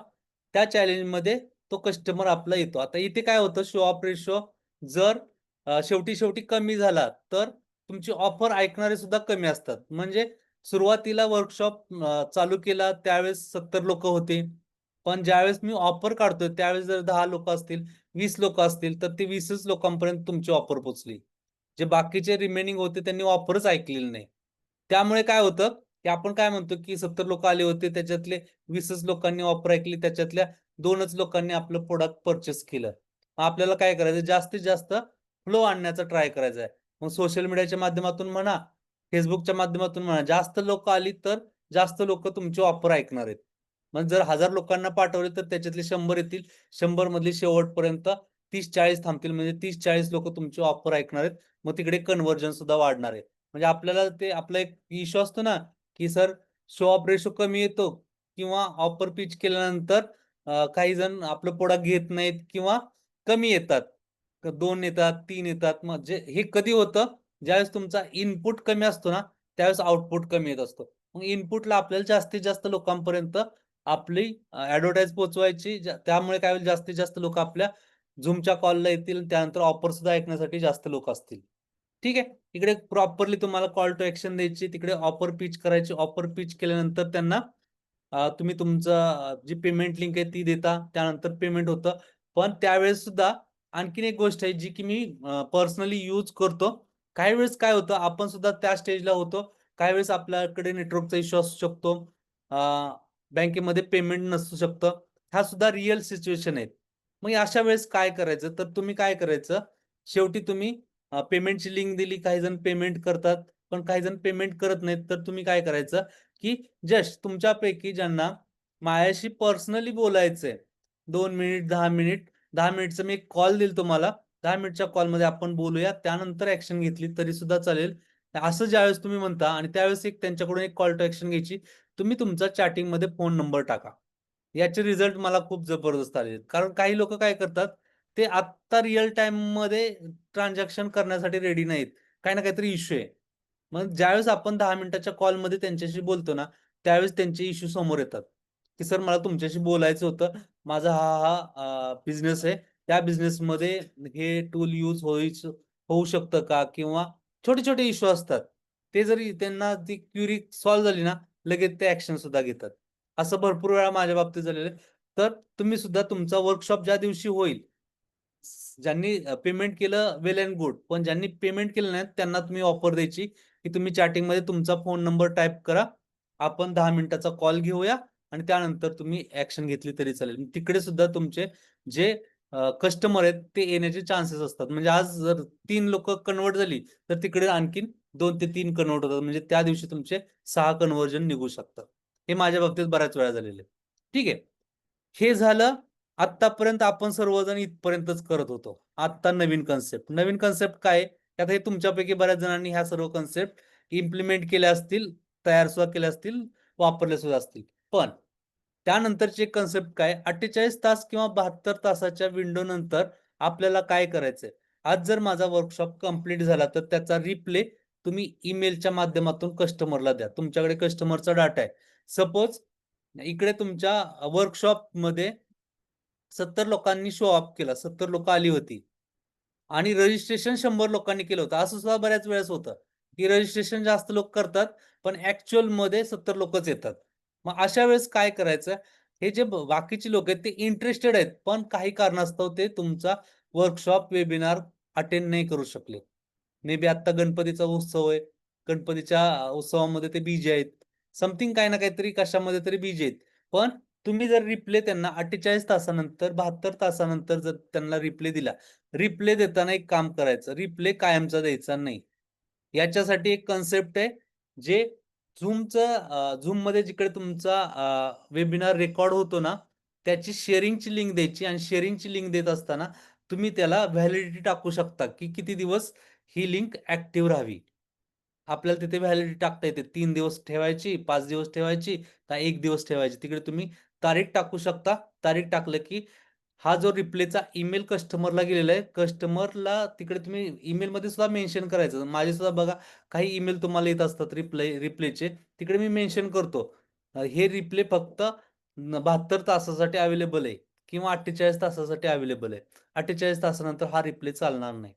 त्या चॅलेंजमध्ये तो कस्टमर आपला येतो. आता इथे काय होतं, शो ऑफ रेशो जर शेवटी कमी झाला, तर तुमची ऑफर ऐकणारे सुद्धा कमी असतात. म्हणजे सुरुवातीला वर्कशॉप चालू केला त्यावेळेस 70 लोकं होते. पण ज्यावेळेस मी ऑफर काढतोय त्यावेळेस जर 10 लोकं असतील, 20 लोकं असतील, तर ते 20च लोकांपर्यंत तुमची ऑफर पोहोचली. जे बाकीचे रिमेनिंग होते त्यांनी ऑफरच ऐकलेली नाही. त्यामुळे काय होतं, की आपण काय म्हणतो, की 70 लोकं आले होते त्याच्यातले 20च लोकांनी ऑफर ऐकली, त्याच्यातल्या 2च लोकांनी आपलं प्रॉडक्ट पर्चेस केलं. मग आपल्याला काय करायचं, जास्तीत जास्त फ्लो आणण्याचा ट्राय करायचा आहे. मग सोशल मीडियाच्या माध्यमातून म्हणा, Facebookच्या माध्यमातून म्हणा, जास्त लोकं आली तर जास्त लोकं तुमची ऑफर ऐकणार आहेत. मग जर 1000 लोकांना पाठवले तर त्याच्यातले 100 येतील. 100 मधले शेवटपर्यंत 30-40 थांबतील. म्हणजे 30-40 लोकं तुमची ऑफर ऐकणार आहेत. मग तिकडे कन्व्हर्जन सुद्धा वाढणार आहे. म्हणजे आपल्याला ते आपला एक इश्यू असतो ना, की सर शो ऑफ रेशो कमी येतो किंवा ऑफर पिच केल्यानंतर काही जण आपलं प्रॉडक्ट घेत नाहीत किंवा कमी येतात. 2 येतात, 3 येतात. म्हणजे हे कधी होतं, ज्यावेळेस तुमचा इनपुट कमी असतो ना, त्यावेळेस आउटपुट कमी येत असतो. मग इनपुटला आपल्याला जास्तीत जास्त लोकांपर्यंत आपली ॲडव्हर्टाइज पोहोचवायची. त्यामुळे काय होईल, जास्तीत जास्त लोकं आपल्या Zoomच्या कॉलला येतील. त्यानंतर ऑफर सुद्धा ऐकण्यासाठी जास्त लोकं असतील. ठीक आहे. इकडे प्रॉपरली तुम्हाला कॉल टू ॲक्शन द्यायची. तिकडे ऑफर पिच करायची. ऑफर पिच केल्यानंतर त्यांना तुम्ही तुमचं जी पेमेंट लिंक आहे ती देता. त्यानंतर पेमेंट होतं. पण त्यावेळेस सुद्धा आणखीन एक गोष्ट आहे जी की मी पर्सनली यूज करतो. काही वेळेस काय होतं, आपण सुद्धा त्या स्टेजला होतो. काही वेळेस आपल्याकडे नेटवर्कचा इश्यू असू शकतो. अ, बँकेमध्ये पेमेंट नसू शकतं. ह्या सुद्धा रिअल सिच्युएशन आहेत. मग अशा वेळेस काय करायचं, तर तुम्ही काय करायचं, शेवटी तुम्ही पेमेंटची लिंक दिली. काही जण पेमेंट करतात, पण काही जण पेमेंट करत नाहीत. तर तुम्ही काय करायचं, की जस्ट तुमच्यापैकी ज्यांना माझ्याशी पर्सनली बोलायचंय, 2 मिनिट, 10 मिनिट, 10 मिनिटचा मी एक कॉल देईल तुम्हाला. 10 मिनिटच्या कॉलमध्ये आपण बोलूया. त्यानंतर ॲक्शन घेतली तरी सुद्धा चालेल. असं ज्यावेळेस तुम्ही म्हणता आणि त्यावेळेस एक त्यांच्याकडून एक कॉल टू ॲक्शन घ्यायची. तुम्ही तुमचा चॅटिंगमध्ये फोन नंबर टाका. याचे रिझल्ट मला खूप जबरदस्त आलेले आहेत. कारण काही लोकं काय करतात, ते आत्ता रिअल टाईममध्ये ट्रान्झॅक्शन करण्यासाठी रेडी नाहीत. काही ना काहीतरी इश्यू आहे. मग ज्यावेळेस आपण 10 मिनिटाच्या कॉलमध्ये त्यांच्याशी बोलतो ना, त्यावेळेस त्यांचे इश्यू समोर येतात, की "सर मला तुमच्याशी बोलायचं होतं. माझा हा बिझनेस आहे. त्या बिझनेसमध्ये हे टूल यूज होऊ शकतं का?" किंवा छोटे-छोटे इश्यू असतात. ते जरी त्यांना ती क्वेरी सॉल्व्ह झाली ना, लगेच ते ॲक्शन सुद्धा घेतात. असं भरपूर वेळा माझ्या बाबतीत झालेलं आहे. तर तुम्ही सुद्धा तुमचा वर्कशॉप ज्या दिवशी होईल, ज्यांनी पेमेंट केलं वेल एंड गुड. पण ज्यांनी पेमेंट केलं नाही त्यांना तुम्ही ऑफर द्यायची, की तुम्ही चॅटिंगमध्ये तुमचा फोन नंबर टाइप करा. आपण 10 मिनिटाचा कॉल घेऊया आणि त्यानंतर तुम्ही ॲक्शन घेतली तरी चालेल. तिकडे सुद्धा तुमचे जे कस्टमर आहेत ते येण्याचे चान्सेस असतात. म्हणजे आज जर 3 लोकं कन्व्हर्ट झाली, तर तिकडे आणखीन 2 ते 3 कन्व्हर्ट होतात. म्हणजे त्या दिवशी तुमचे 6 कन्व्हर्जन निघू शकतात. हे माझ्या बाबतीत बऱ्याच वेळा झालेलं आहे. ठीक आहे. हे झालं. आत्तापर्यंत आपण सर्वजण इथपर्यंतच करत होतो. आत्ता नवीन कन्सेप्ट. नवीन कन्सेप्ट काय आहे? की आता हे तुमच्यापैकी बऱ्याच जणांनी ह्या सर्व कन्सेप्ट इम्प्लिमेंट केल्या असतील, तयार सुद्धा केल्या असतील, वापरल्या सुद्धा असतील. पण त्यानंतरची एक कन्सेप्ट काय, 48 तास किंवा 72 तासाच्या विंडो नंतर आपल्याला काय करायचंय. आज जर माझा वर्कशॉप कंप्लीट झाला तर त्याचा रिप्ले तुम्ही ईमेलच्या माध्यमातून कस्टमरला द्या. तुमच्याकडे कस्टमरचा डाटा आहे. सपोज इकडे तुमच्या वर्कशॉपमध्ये 70 लोकांनी शो अप केला, 70 लोकं आली होती आणि रजिस्ट्रेशन 100 लोकांनी केलं होतं. असं सुद्धा बऱ्याच वेळेस होतं, की रजिस्ट्रेशन जास्त लोक करतात, पण ॲक्चुअलमध्ये 70 लोकच येतात. मग अशा वेळेस काय करायचं, हे जे बाकीची लोक आहेत ते इंटरेस्टेड आहेत, पण काही कारणास्तव ते तुमचा वर्कशॉप, वेबिनार अटेंड नाही करू शकले. मे बी आत्ता गणपतीचा उत्सव आहे. गणपतीच्या उत्सवामध्ये ते बिझी आहेत. समथिंग काही ना काहीतरी कशामध्ये तरी बिझी आहेत. पण तुम्ही जर रिप्ले त्यांना 48 तासानंतर, 72 तासानंतर जर त्यांना रिप्ले दिला, रिप्ले देताना एक काम करायचं, रिप्ले कायमचा द्यायचा नाही. याच्यासाठी एक कन्सेप्ट आहे, जे Zoomमध्ये जिकडे तुमचा वेबिनार रेकॉर्ड होतो ना, त्याची शेअरिंगची लिंक द्यायची आणि शेअरिंगची लिंक देत असताना तुम्ही त्याला व्हॅलिडिटी टाकू शकता, की किती दिवस ही लिंक ॲक्टिव्ह राहावी. आपल्याला तिथे व्हॅलिडिटी टाकता येते. 3 दिवस ठेवायची, 5 दिवस ठेवायची का 1 दिवस ठेवायची. तिकडे तुम्ही तारीख टाकू शकता. तारीख टाकलं की हा जो रिप्लेचा ईमेल कस्टमरला गेलेला आहे, कस्टमरला तिकडे तुम्ही ईमेलमध्ये सुद्धा मेन्शन करायचं. माझे सुद्धा बघा काही ईमेल तुम्हाला येत असतात रिप्लेचे. तिकडे मी मेन्शन करतो. हे रिप्ले फक्त 72 तासासाठी अवेलेबल आहे किंवा 48 तासासाठी अवेलेबल आहे. 48 तासानंतर हा रिप्ले चालणार नाही.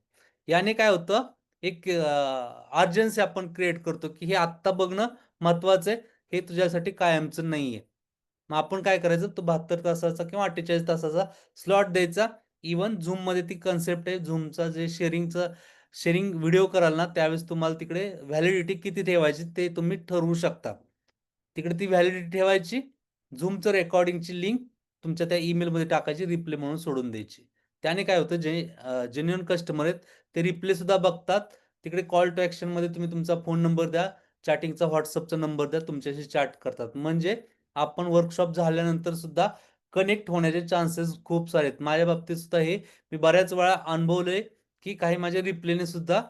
याने काय होतं, एक अर्जन्सी आपण क्रिएट करतो, की हे आत्ता बघणं महत्त्वाचं आहे. हे तुझ्यासाठी कायमचं नाहीये. मग आपण काय करायचं, तो 72 तासाचा किंवा 48 तासाचा स्लॉट द्यायचा. इव्हन Zoomमध्ये ती कन्सेप्ट आहे. Zoomचा जे शेअरिंग व्हिडिओ कराल ना, त्यावेळेस तुम्हाला तिकडे व्हॅलिडिटी किती ठेवायची ते तुम्ही ठरवू शकता. तिकडे ती व्हॅलिडिटी ठेवायची. Zoomचं रेकॉर्डिंगची लिंक तुमच्या त्या ईमेलमध्ये टाकायची, रिप्ले म्हणून सोडून द्यायची. त्याने काय होतं, जे जेन्युइन कस्टमर आहेत ते रिप्ले सुद्धा बघतात. तिकडे कॉल टू ॲक्शनमध्ये तुम्ही तुमचा फोन नंबर द्या, चॅटिंगचा WhatsAppचा नंबर द्या, तुमच्याशी चॅट करतात. म्हणजे आपण वर्कशॉप झाल्यानंतर सुद्धा कनेक्ट होण्याचे चान्सेस खूप सारे आहेत. माझ्या बाबतीत सुद्धा हे मी बऱ्याच वेळा अनुभवलंय, की काही माझ्या रिप्लेने सुद्धा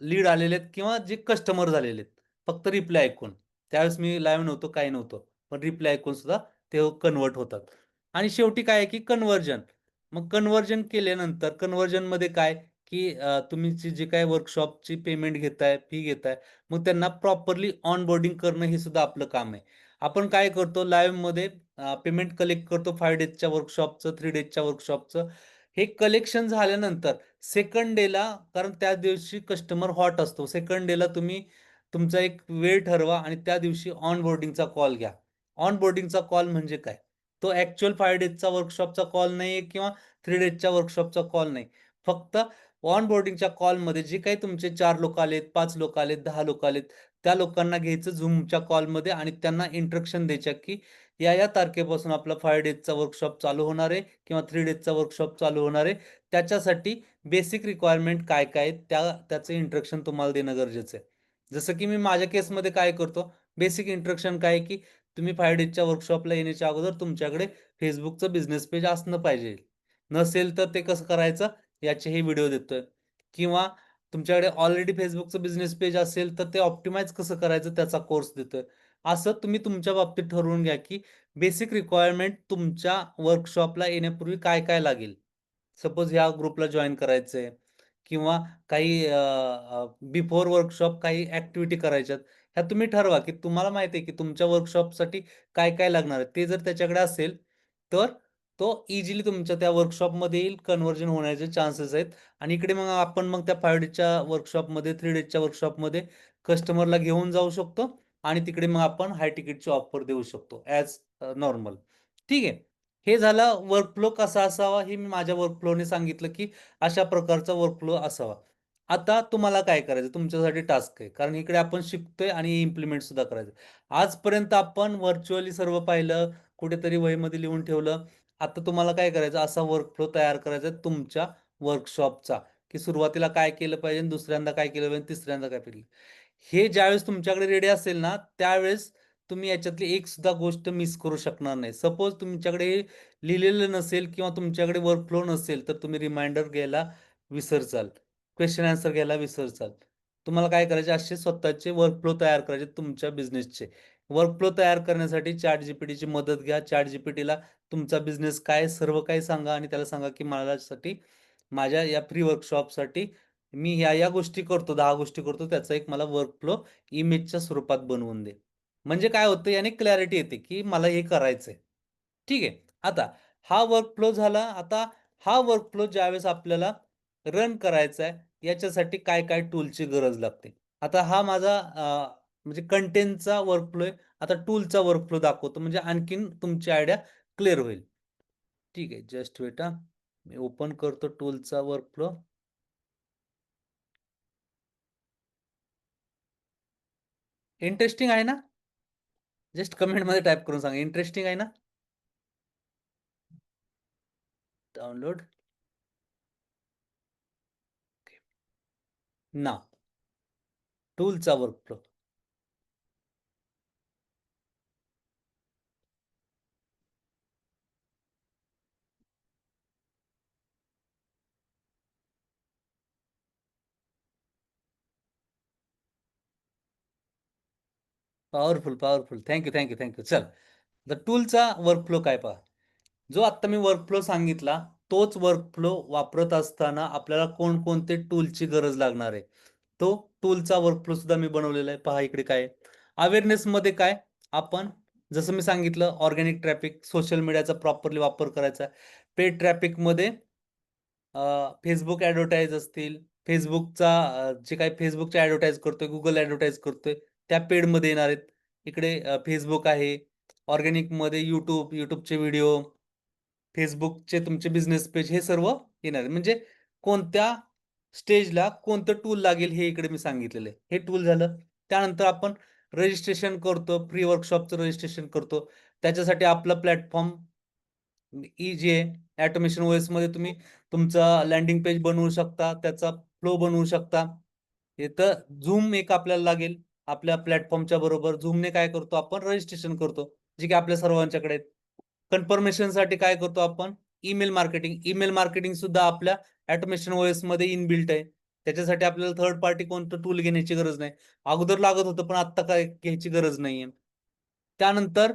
लीड आलेले आहेत किंवा जे कस्टमर झालेले आहेत. फक्त रिप्लाय ऐकून. त्यावेळेस मी लाईव्ह नव्हतो, काही नव्हतं. पण रिप्लाय ऐकून सुद्धा ते कन्व्हर्ट होतात. आणि शेवटी काय आहे, की कन्व्हर्जन. मग कन्व्हर्जन केल्यानंतर कन्व्हर्जनमध्ये काय, की तुम्ही जे काही वर्कशॉपची पेमेंट घेताय, फी घेताय, मग त्यांना प्रॉपरली ऑनबोर्डिंग करणं हे सुद्धा आपलं काम आहे. आपण काय करतो लाईव्हमध्ये पेमेंट कलेक्ट करतो 5 डेजच्या वर्कशॉपचं, 3 डेजच्या वर्कशॉपचं. हे कलेक्शन झाल्यानंतर सेकंड डेला, कारण त्या दिवशी कस्टमर हॉट असतो. सेकंड डेला तुम्ही तुमचा एक वेळ ठरवा आणि त्या दिवशी ऑनबोर्डिंगचा कॉल घ्या. ऑनबोर्डिंगचा कॉल म्हणजे काय? तो ॲक्चुअल 5 डेजचा वर्कशॉपचा कॉल नाहीये किंवा 3 डेजच्या वर्कशॉपचा कॉल नाही. फक्त ऑनबोर्डिंगच्या कॉलमध्ये जे काही तुमचे 4 लोकं आलेत, 5 लोकं आलेत, 10 लोकं आलेत, त्या लोकांना घ्यायचं Zoomच्या कॉलमध्ये आणि त्यांना इंस्ट्रक्शन द्यायच्या, की या तारखेपासून आपला 5 डेजचा वर्कशॉप चालू होणार आहे किंवा 3 डेजचा वर्कशॉप चालू होणार आहे. त्याच्यासाठी बेसिक रिक्वायरमेंट काय-काय आहेत त्याचं इंस्ट्रक्शन तुम्हाला देणं गरजेचं आहे. जसं की मी माझ्या केसमध्ये काय करतो, बेसिक इंस्ट्रक्शन काय आहे, की तुम्ही 5 डेजच्या वर्कशॉपला येण्याच्या अगोदर तुमच्याकडे Facebookचं बिझनेस पेज असणं पाहिजे. नसेल तर ते कसं करायचं याचेही व्हिडिओ देतोय. किंवा तुमच्याकडे ऑलरेडी Facebookचं बिझनेस पेज असेल तर ते ऑप्टिमाइज कसं करायचं त्याचा कोर्स देतोय. असं तुम्ही तुमच्या बाबतीत ठरवून घ्या, की बेसिक रिक्वायरमेंट तुमच्या वर्कशॉपला येण्यापूर्वी काय-काय लागेल. सपोज ह्या ग्रुपला जॉइन करायचंय किंवा काही बिफोर वर्कशॉप काही ॲक्टिव्हिटी करायच्यात. ह्या तुम्ही ठरवा, की तुम्हाला माहिती आहे, की तुमच्या वर्कशॉपसाठी काय-काय लागणार आहे. ते जर त्याच्याकडे असेल, तर तो इझिली तुमच्या त्या वर्कशॉपमध्ये येईल, कन्व्हर्जन होण्याचे चान्सेस आहेत. आणि इकडे मग त्या 5 डेजच्या वर्कशॉपमध्ये, 3 डेजच्या वर्कशॉपमध्ये कस्टमरला घेऊन जाऊ शकतो आणि तिकडे मग आपण हाय तिकीटची ऑफर देऊ शकतो ॲज नॉर्मल. ठीक आहे. हे झालं वर्कफ्लो कसा असावा, हे मी माझ्या वर्कफ्लोने सांगितलं, की अशा प्रकारचा वर्कफ्लो असावा. आता तुम्हाला काय करायचं? तुमच्यासाठी टास्क आहे. कारण इकडे आपण शिकतोय आणि इम्प्लिमेंट सुद्धा करायचं. आजपर्यंत आपण व्हर्चुअली सर्व पाहिलं, कुठेतरी वहीमध्ये लिहून ठेवलं. आता तुम्हाला काय करायचं? असा वर्कफ्लो तयार करायचा आहे तुमच्या वर्कशॉपचा, की सुरुवातीला काय केलं पाहिजे, दुसऱ्यांदा काय केलं पाहिजे, तिसऱ्यांदा काय केलं. हे ज्यावेळेस तुमच्याकडे रेडी असेल ना, त्यावेळेस तुम्ही याच्यातली एक सुद्धा गोष्ट मिस करू शकणार नाही. सपोज तुमच्याकडे हे लिहिलेलं नसेल किंवा तुमच्याकडे वर्कफ्लो नसेल, तर तुम्ही रिमाइंडर घ्यायला विसरचाल. क्वेशन आन्सर घ्यायला विसरचाल. तुम्हाला काय करायचे, असे स्वतःचे वर्कफ्लो तयार करायचे तुमच्या बिझनेसचे. वर्कफ्लो तयार करण्यासाठी ChatGPTची मदत घ्या. ChatGPTला तुमचा बिझनेस काय सर्व काही सांगा आणि त्याला सांगा की माझ्यासाठी माझ्या या फ्री वर्कशॉपसाठी मी या गोष्टी करतो, 10 गोष्टी करतो. त्याचा एक मला वर्कफ्लो इमेजच्या स्वरूपात बनवून दे. म्हणजे काय होतं, याने क्लॅरिटी येते की मला हे करायचंय. ठीक आहे. आता हा वर्कफ्लो झाला. आता हा वर्कफ्लो ज्यावेळेस आपल्याला रन करायचा आहे, याच्यासाठी काय-काय टूलची गरज लागते. आता हा माझा म्हणजे कंटेंटचा वर्कफ्लो आहे. आता टूलचा वर्कफ्लो दाखवतो म्हणजे आणखीन तुमची आयडिया क्लिअर होईल. ठीक आहे. जस्ट वेट हां. मी ओपन करतो टूलचा वर्कफ्लो. इंटरेस्टिंग आहे ना? जस्ट कमेंटमध्ये टाइप करून सांगा. इंटरेस्टिंग आहे ना? डाउनलोड. नाव. टूलचा workflow. Powerful, powerful. Thank you, thank you, thank you. चल. तर टूलचा वर्कफ्लो काय पहा. जो आत्ता मी वर्कफ्लो सांगितला, तोच वर्कफ्लो वापरत असताना आपल्याला कोणकोणते टूलची गरज लागणार आहे. तो टूलचा वर्कफ्लो सुद्धा मी बनवलेला आहे. पहा इकडे काय आहे. अवेअरनेसमध्ये काय आपण जसं मी सांगितलं ऑर्गॅनिक ट्रॅफिक, सोशल मीडियाचा प्रॉपरली वापर करायचा. पेड ट्रॅफिकमध्ये Facebook ॲडव्हर्टाइज असतील, Facebookचा जे काही Facebookचे ॲडव्हर्टाइज करतोय, Google ॲडव्हर्टाइज करतोय, त्या पेडमध्ये येणार आहेत. इकडे Facebook आहे. ऑर्गॅनिकमध्ये YouTubeचे व्हिडिओ, Facebookचे तुमचे बिझनेस पेज हे सर्व येणार आहे. म्हणजे कोणत्या स्टेजला कोणतं टूल लागेल हे इकडे मी सांगितलेलं आहे. हे टूल झालं. त्यानंतर आपण रजिस्ट्रेशन करतो, फ्री वर्कशॉपचं रजिस्ट्रेशन करतो. त्याच्यासाठी आपला प्लॅटफॉर्म ईजी आहे. ऑटोमेशन ओएसमध्ये तुम्ही तुमचा लँडिंग पेज बनवू शकता, त्याचा फ्लो बनवू शकता. इथं Zoom एक आपल्याला लागेल. आपल्या प्लॅटफॉर्मच्या बरोबर Zoomने काय करतो आपण रजिस्ट्रेशन करतो, जे की आपल्या सर्वांच्याकडे आहेत. कन्फर्मेशनसाठी काय करतो आपण ईमेल मार्केटिंग. ईमेल मार्केटिंग सुद्धा आपल्या ऑटोमेशन ओएसमध्ये इनबिल्ट आहे. त्याच्यासाठी आपल्याला थर्ड पार्टी कोणतं टूल घेण्याची गरज नाही. अगोदर लागत होतं, पण आत्ता काय घ्यायची गरज नाहीये. त्यानंतर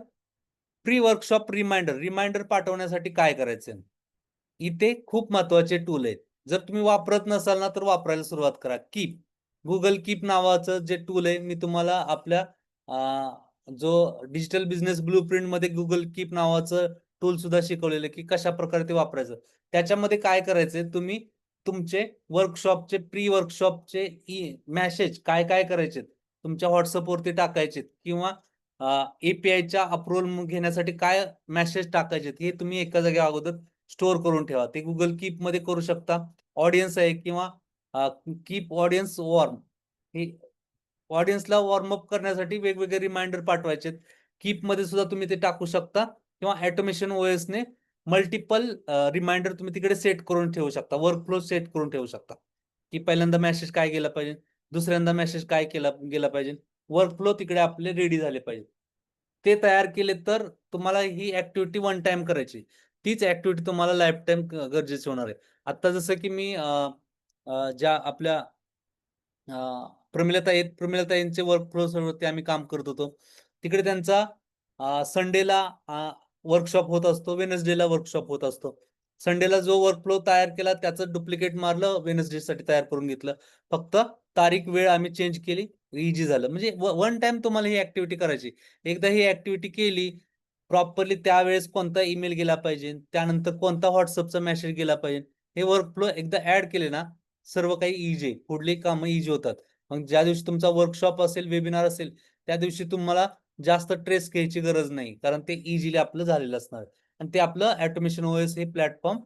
प्री वर्कशॉप रिमाइंडर. रिमाइंडर पाठवण्यासाठी काय करायचं? इथे खूप महत्त्वाचे टूल आहेत. जर तुम्ही वापरत नसाल ना, तर वापरायला सुरुवात करा. कीप. Google कीप नावाचं जे टूल आहे, मी तुम्हाला आपल्या जो डिजिटल बिझनेस ब्लूप्रिंटमध्ये Google कीप नावाचं टूल सुद्धा शिकवलेलं आहे, की कशाप्रकारे ते वापरायचं. त्याच्यामध्ये काय करायचंय, तुम्ही तुमचे वर्कशॉपचे, प्री वर्कशॉपचे मेसेज काय-काय करायचेत, तुमच्या WhatsAppवरती टाकायचेत किंवा APIच्या अप्रूव्हल घेण्यासाठी काय मेसेज टाकायचेत, हे तुम्ही एका जागी अगोदर स्टोअर करून ठेवा. ते Google कीपमध्ये करू शकता. ऑडियन्स आहे किंवा कीप ऑडियन्स वॉर्म. हे ऑडियन्सला वॉर्म अप करण्यासाठी वेगवेगळे रिमाइंडर पाठवायचे. कीपमध्ये सुद्धा तुम्ही ते टाकू शकता किंवा ऑटोमेशन ओएसने मल्टिपल रिमाइंडर तुम्ही तिकडे सेट करून ठेवू शकता. वर्कफ्लो सेट करून ठेवू शकता, की पहिल्यांदा मेसेज काय गेला पाहिजे, दुसऱ्यांदा मेसेज काय गेला पाहिजे. वर्कफ्लो तिकडे आपले रेडी झाले पाहिजे. ते तयार केले तर तुम्हाला ही ॲक्टिव्हिटी वन टाईम करायची. तीच ॲक्टिव्हिटी तुम्हाला लाईफटाईम गरजेची होणार आहे. आता जसं की मी ज्या आपल्या प्रमिलाताई आहेत. प्रमिलाताईंचे वर्कफ्लोवरती आम्ही काम करत होतो. तिकडे त्यांचा संडेला वर्कशॉप होत असतो, वेडनेसडेला वर्कशॉप होत असतो. संडेला जो वर्कफ्लो तयार केला त्याचं डुप्लिकेट मारलं, वेडनेसडेसाठी तयार करून घेतलं. फक्त तारीख, वेळ आम्ही चेंज केली, ईझी झालं. म्हणजे वन टाईम तुम्हाला ही ॲक्टिव्हिटी करायची. एकदा ही ॲक्टिव्हिटी केली, प्रॉपरली त्यावेळेस कोणता ईमेल गेला पाहिजे, त्यानंतर कोणता WhatsAppचा मेसेज गेला पाहिजे, हे वर्कफ्लो एकदा ॲड केले ना, सर्व काही ईझी आहे. पुढली कामं ईझी होतात. मग ज्या दिवशी तुमचा वर्कशॉप असेल, वेबिनार असेल, त्या दिवशी तुम्हाला जास्त ट्रेस घ्यायची गरज नाही. कारण ते इझिली आपलं झालेलं असणार आहे. आणि ते आपलं ऑटोमेशन ओएस हे प्लॅटफॉर्म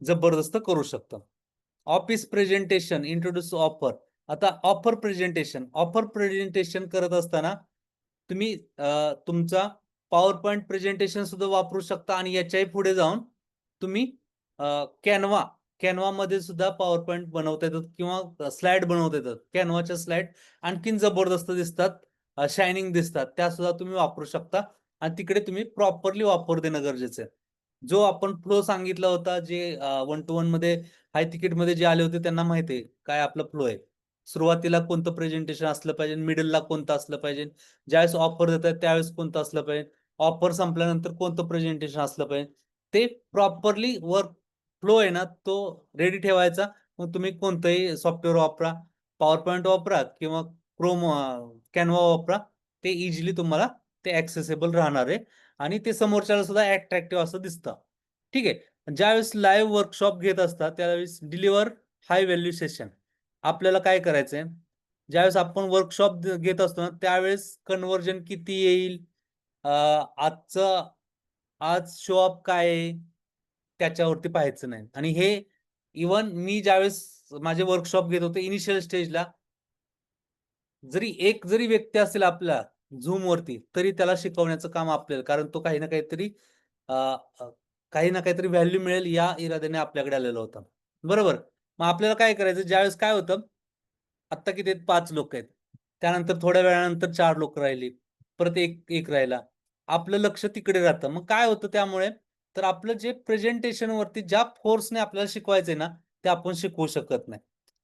जबरदस्त करू शकतं. Office presentation, introduce offer. आता ऑफर प्रेझेंटेशन करत असताना तुम्ही तुमचा पॉवर पॉइंट प्रेझेंटेशन सुद्धा वापरू शकता आणि याच्याही पुढे जाऊन तुम्ही कॅनवामध्ये सुद्धा पॉवर पॉइंट बनवता येतात किंवा स्लाईड बनवता येतात. कॅनवाच्या स्लाईड आणखीन जबरदस्त दिसतात, शायनिंग दिसतात. त्या सुद्धा तुम्ही वापरू शकता आणि तिकडे तुम्ही प्रॉपरली वापर देणं गरजेचं आहे. जो आपण फ्लो सांगितला होता, जे 1 to 1 मध्ये हाय तिकीटमध्ये जे आले होते त्यांना माहिती आहे काय आपला फ्लो आहे. सुरुवातीला कोणतं प्रेझेंटेशन असलं पाहिजे, मिडलला कोणतं असलं पाहिजे, ज्यावेळेस ऑफर देतात त्यावेळेस कोणतं असलं पाहिजे, ऑफर संपल्यानंतर कोणतं प्रेझेंटेशन असलं पाहिजे, ते प्रॉपरली वर्क फ्लो आहे ना तो रेडी ठेवायचा. मग तुम्ही कोणतंही सॉफ्टवेअर वापरा, पॉवर पॉईंट वापरा किंवा कॅनवा वापरा, ते इझिली तुम्हाला ते ऍक्सेसेबल राहणार आहे आणि ते समोरच्याला सुद्धा अट्रॅक्टिव्ह असं दिसतं. ठीक आहे. ज्यावेळेस लाईव्ह वर्कशॉप घेत असतात त्यावेळेस डिलिव्हर हाय व्हॅल्यू सेशन. आपल्याला काय करायचंय, ज्यावेळेस आपण वर्कशॉप घेत असतो ना त्यावेळेस कन्व्हर्जन किती येईल, आजचं आज शो अप काय आहे त्याच्यावरती पाहायचं नाही. आणि हे इव्हन मी ज्यावेळेस माझे वर्कशॉप घेत होते इनिशियल स्टेजला, जरी व्यक्ती असेल आपला Zoom वरती तरी त्याला शिकवण्याचं काम आपल्याला, कारण तो काही ना काहीतरी अ, अ, काही ना काहीतरी व्हॅल्यू मिळेल या इराद्याने आपल्याकडे आलेला होता. बरोबर. मग आपल्याला काय करायचं, ज्यावेळेस काय होतं, आत्ता किती आहेत, 5 लोक आहेत. त्यानंतर थोड्या वेळानंतर 4 लोक राहिली. परत एक राहिला. आपलं लक्ष तिकडे राहतं. मग काय होतं त्यामुळे, तर आपलं जे प्रेझेंटेशन वरती ज्या फोर्सने आपल्याला शिकवायचंय ना, ते आपण शिकवू शकत नाही.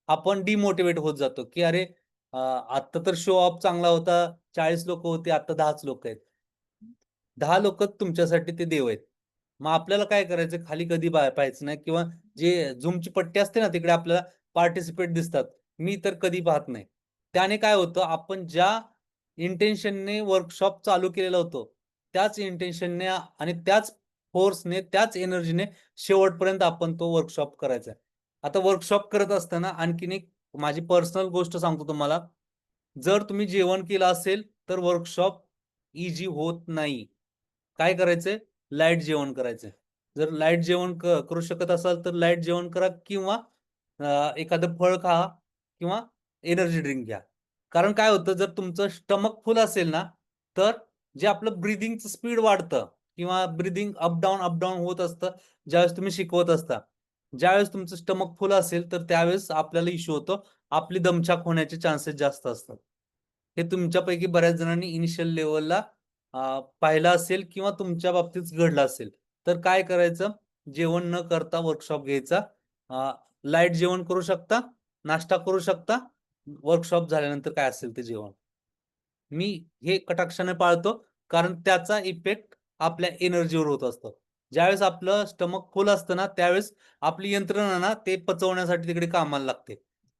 आपण डिमोटिव्हेट होत जातो, की अरे आत्ता तर शो ऑफ चांगला होता. 40 लोक होते, आता 10च लोक आहेत. 10 लोकच तुमच्यासाठी ते देव आहेत. मग आपल्याला काय करायचं, खाली कधी पाहायचं नाही किंवा जे Zoomची पट्टी असते ना, तिकडे आपल्याला पार्टिसिपेट दिसतात. मी तर कधी पाहत नाही. त्याने काय होतं, आपण ज्या इंटेन्शनने वर्कशॉप चालू केलेला होतो, त्याच इंटेन्शनने आणि त्याच फोर्सने, त्याच एनर्जीने शेवटपर्यंत आपण तो वर्कशॉप करायचा आहे. आता वर्कशॉप करत असताना आणखीन एक माझी पर्सनल गोष्ट सांगतो तुम्हाला. जर तुम्ही जेवण केलं असेल, तर वर्कशॉप ईझी होत नाही. काय करायचंय? लाईट जेवण करायचंय. जर लाईट जेवण करू शकत असाल, तर लाईट जेवण करा किंवा एखादं फळ खा किंवा एनर्जी ड्रिंक घ्या. कारण काय होतं, जर तुमचं स्टमक फुल असेल ना, तर जे आपलं ब्रीथिंगचं स्पीड वाढतं किंवा ब्रीथिंग अप डाउन होत असतं, ज्यावेळेस तुम्ही शिकवत असता. ज्यावेळेस तुमचं स्टमक फुल असेल, तर त्यावेळेस आपल्याला इश्यू होतो. आपली दमछाक होण्याचे चान्सेस जास्त असतात. हे तुमच्यापैकी बऱ्याच जणांनी इनिशियल लेव्हलला पाहिलं असेल किंवा तुमच्या बाबतीत घडलं असेल. तर काय करायचं? जेवण न करता वर्कशॉप घ्यायचा. लाईट जेवण करू शकता, नाश्ता करू शकता. वर्कशॉप झाल्यानंतर काय असेल ते जेवण. मी हे कटाक्षाने पाळतो, कारण त्याचा इफेक्ट आपल्या एनर्जीवर होत असतो. ज्यावेळेस आपलं स्टमक फुल असतं ना, त्यावेळेस आपली यंत्रणा ना ते पचवण्यासाठी तिकडे कामाला लागते.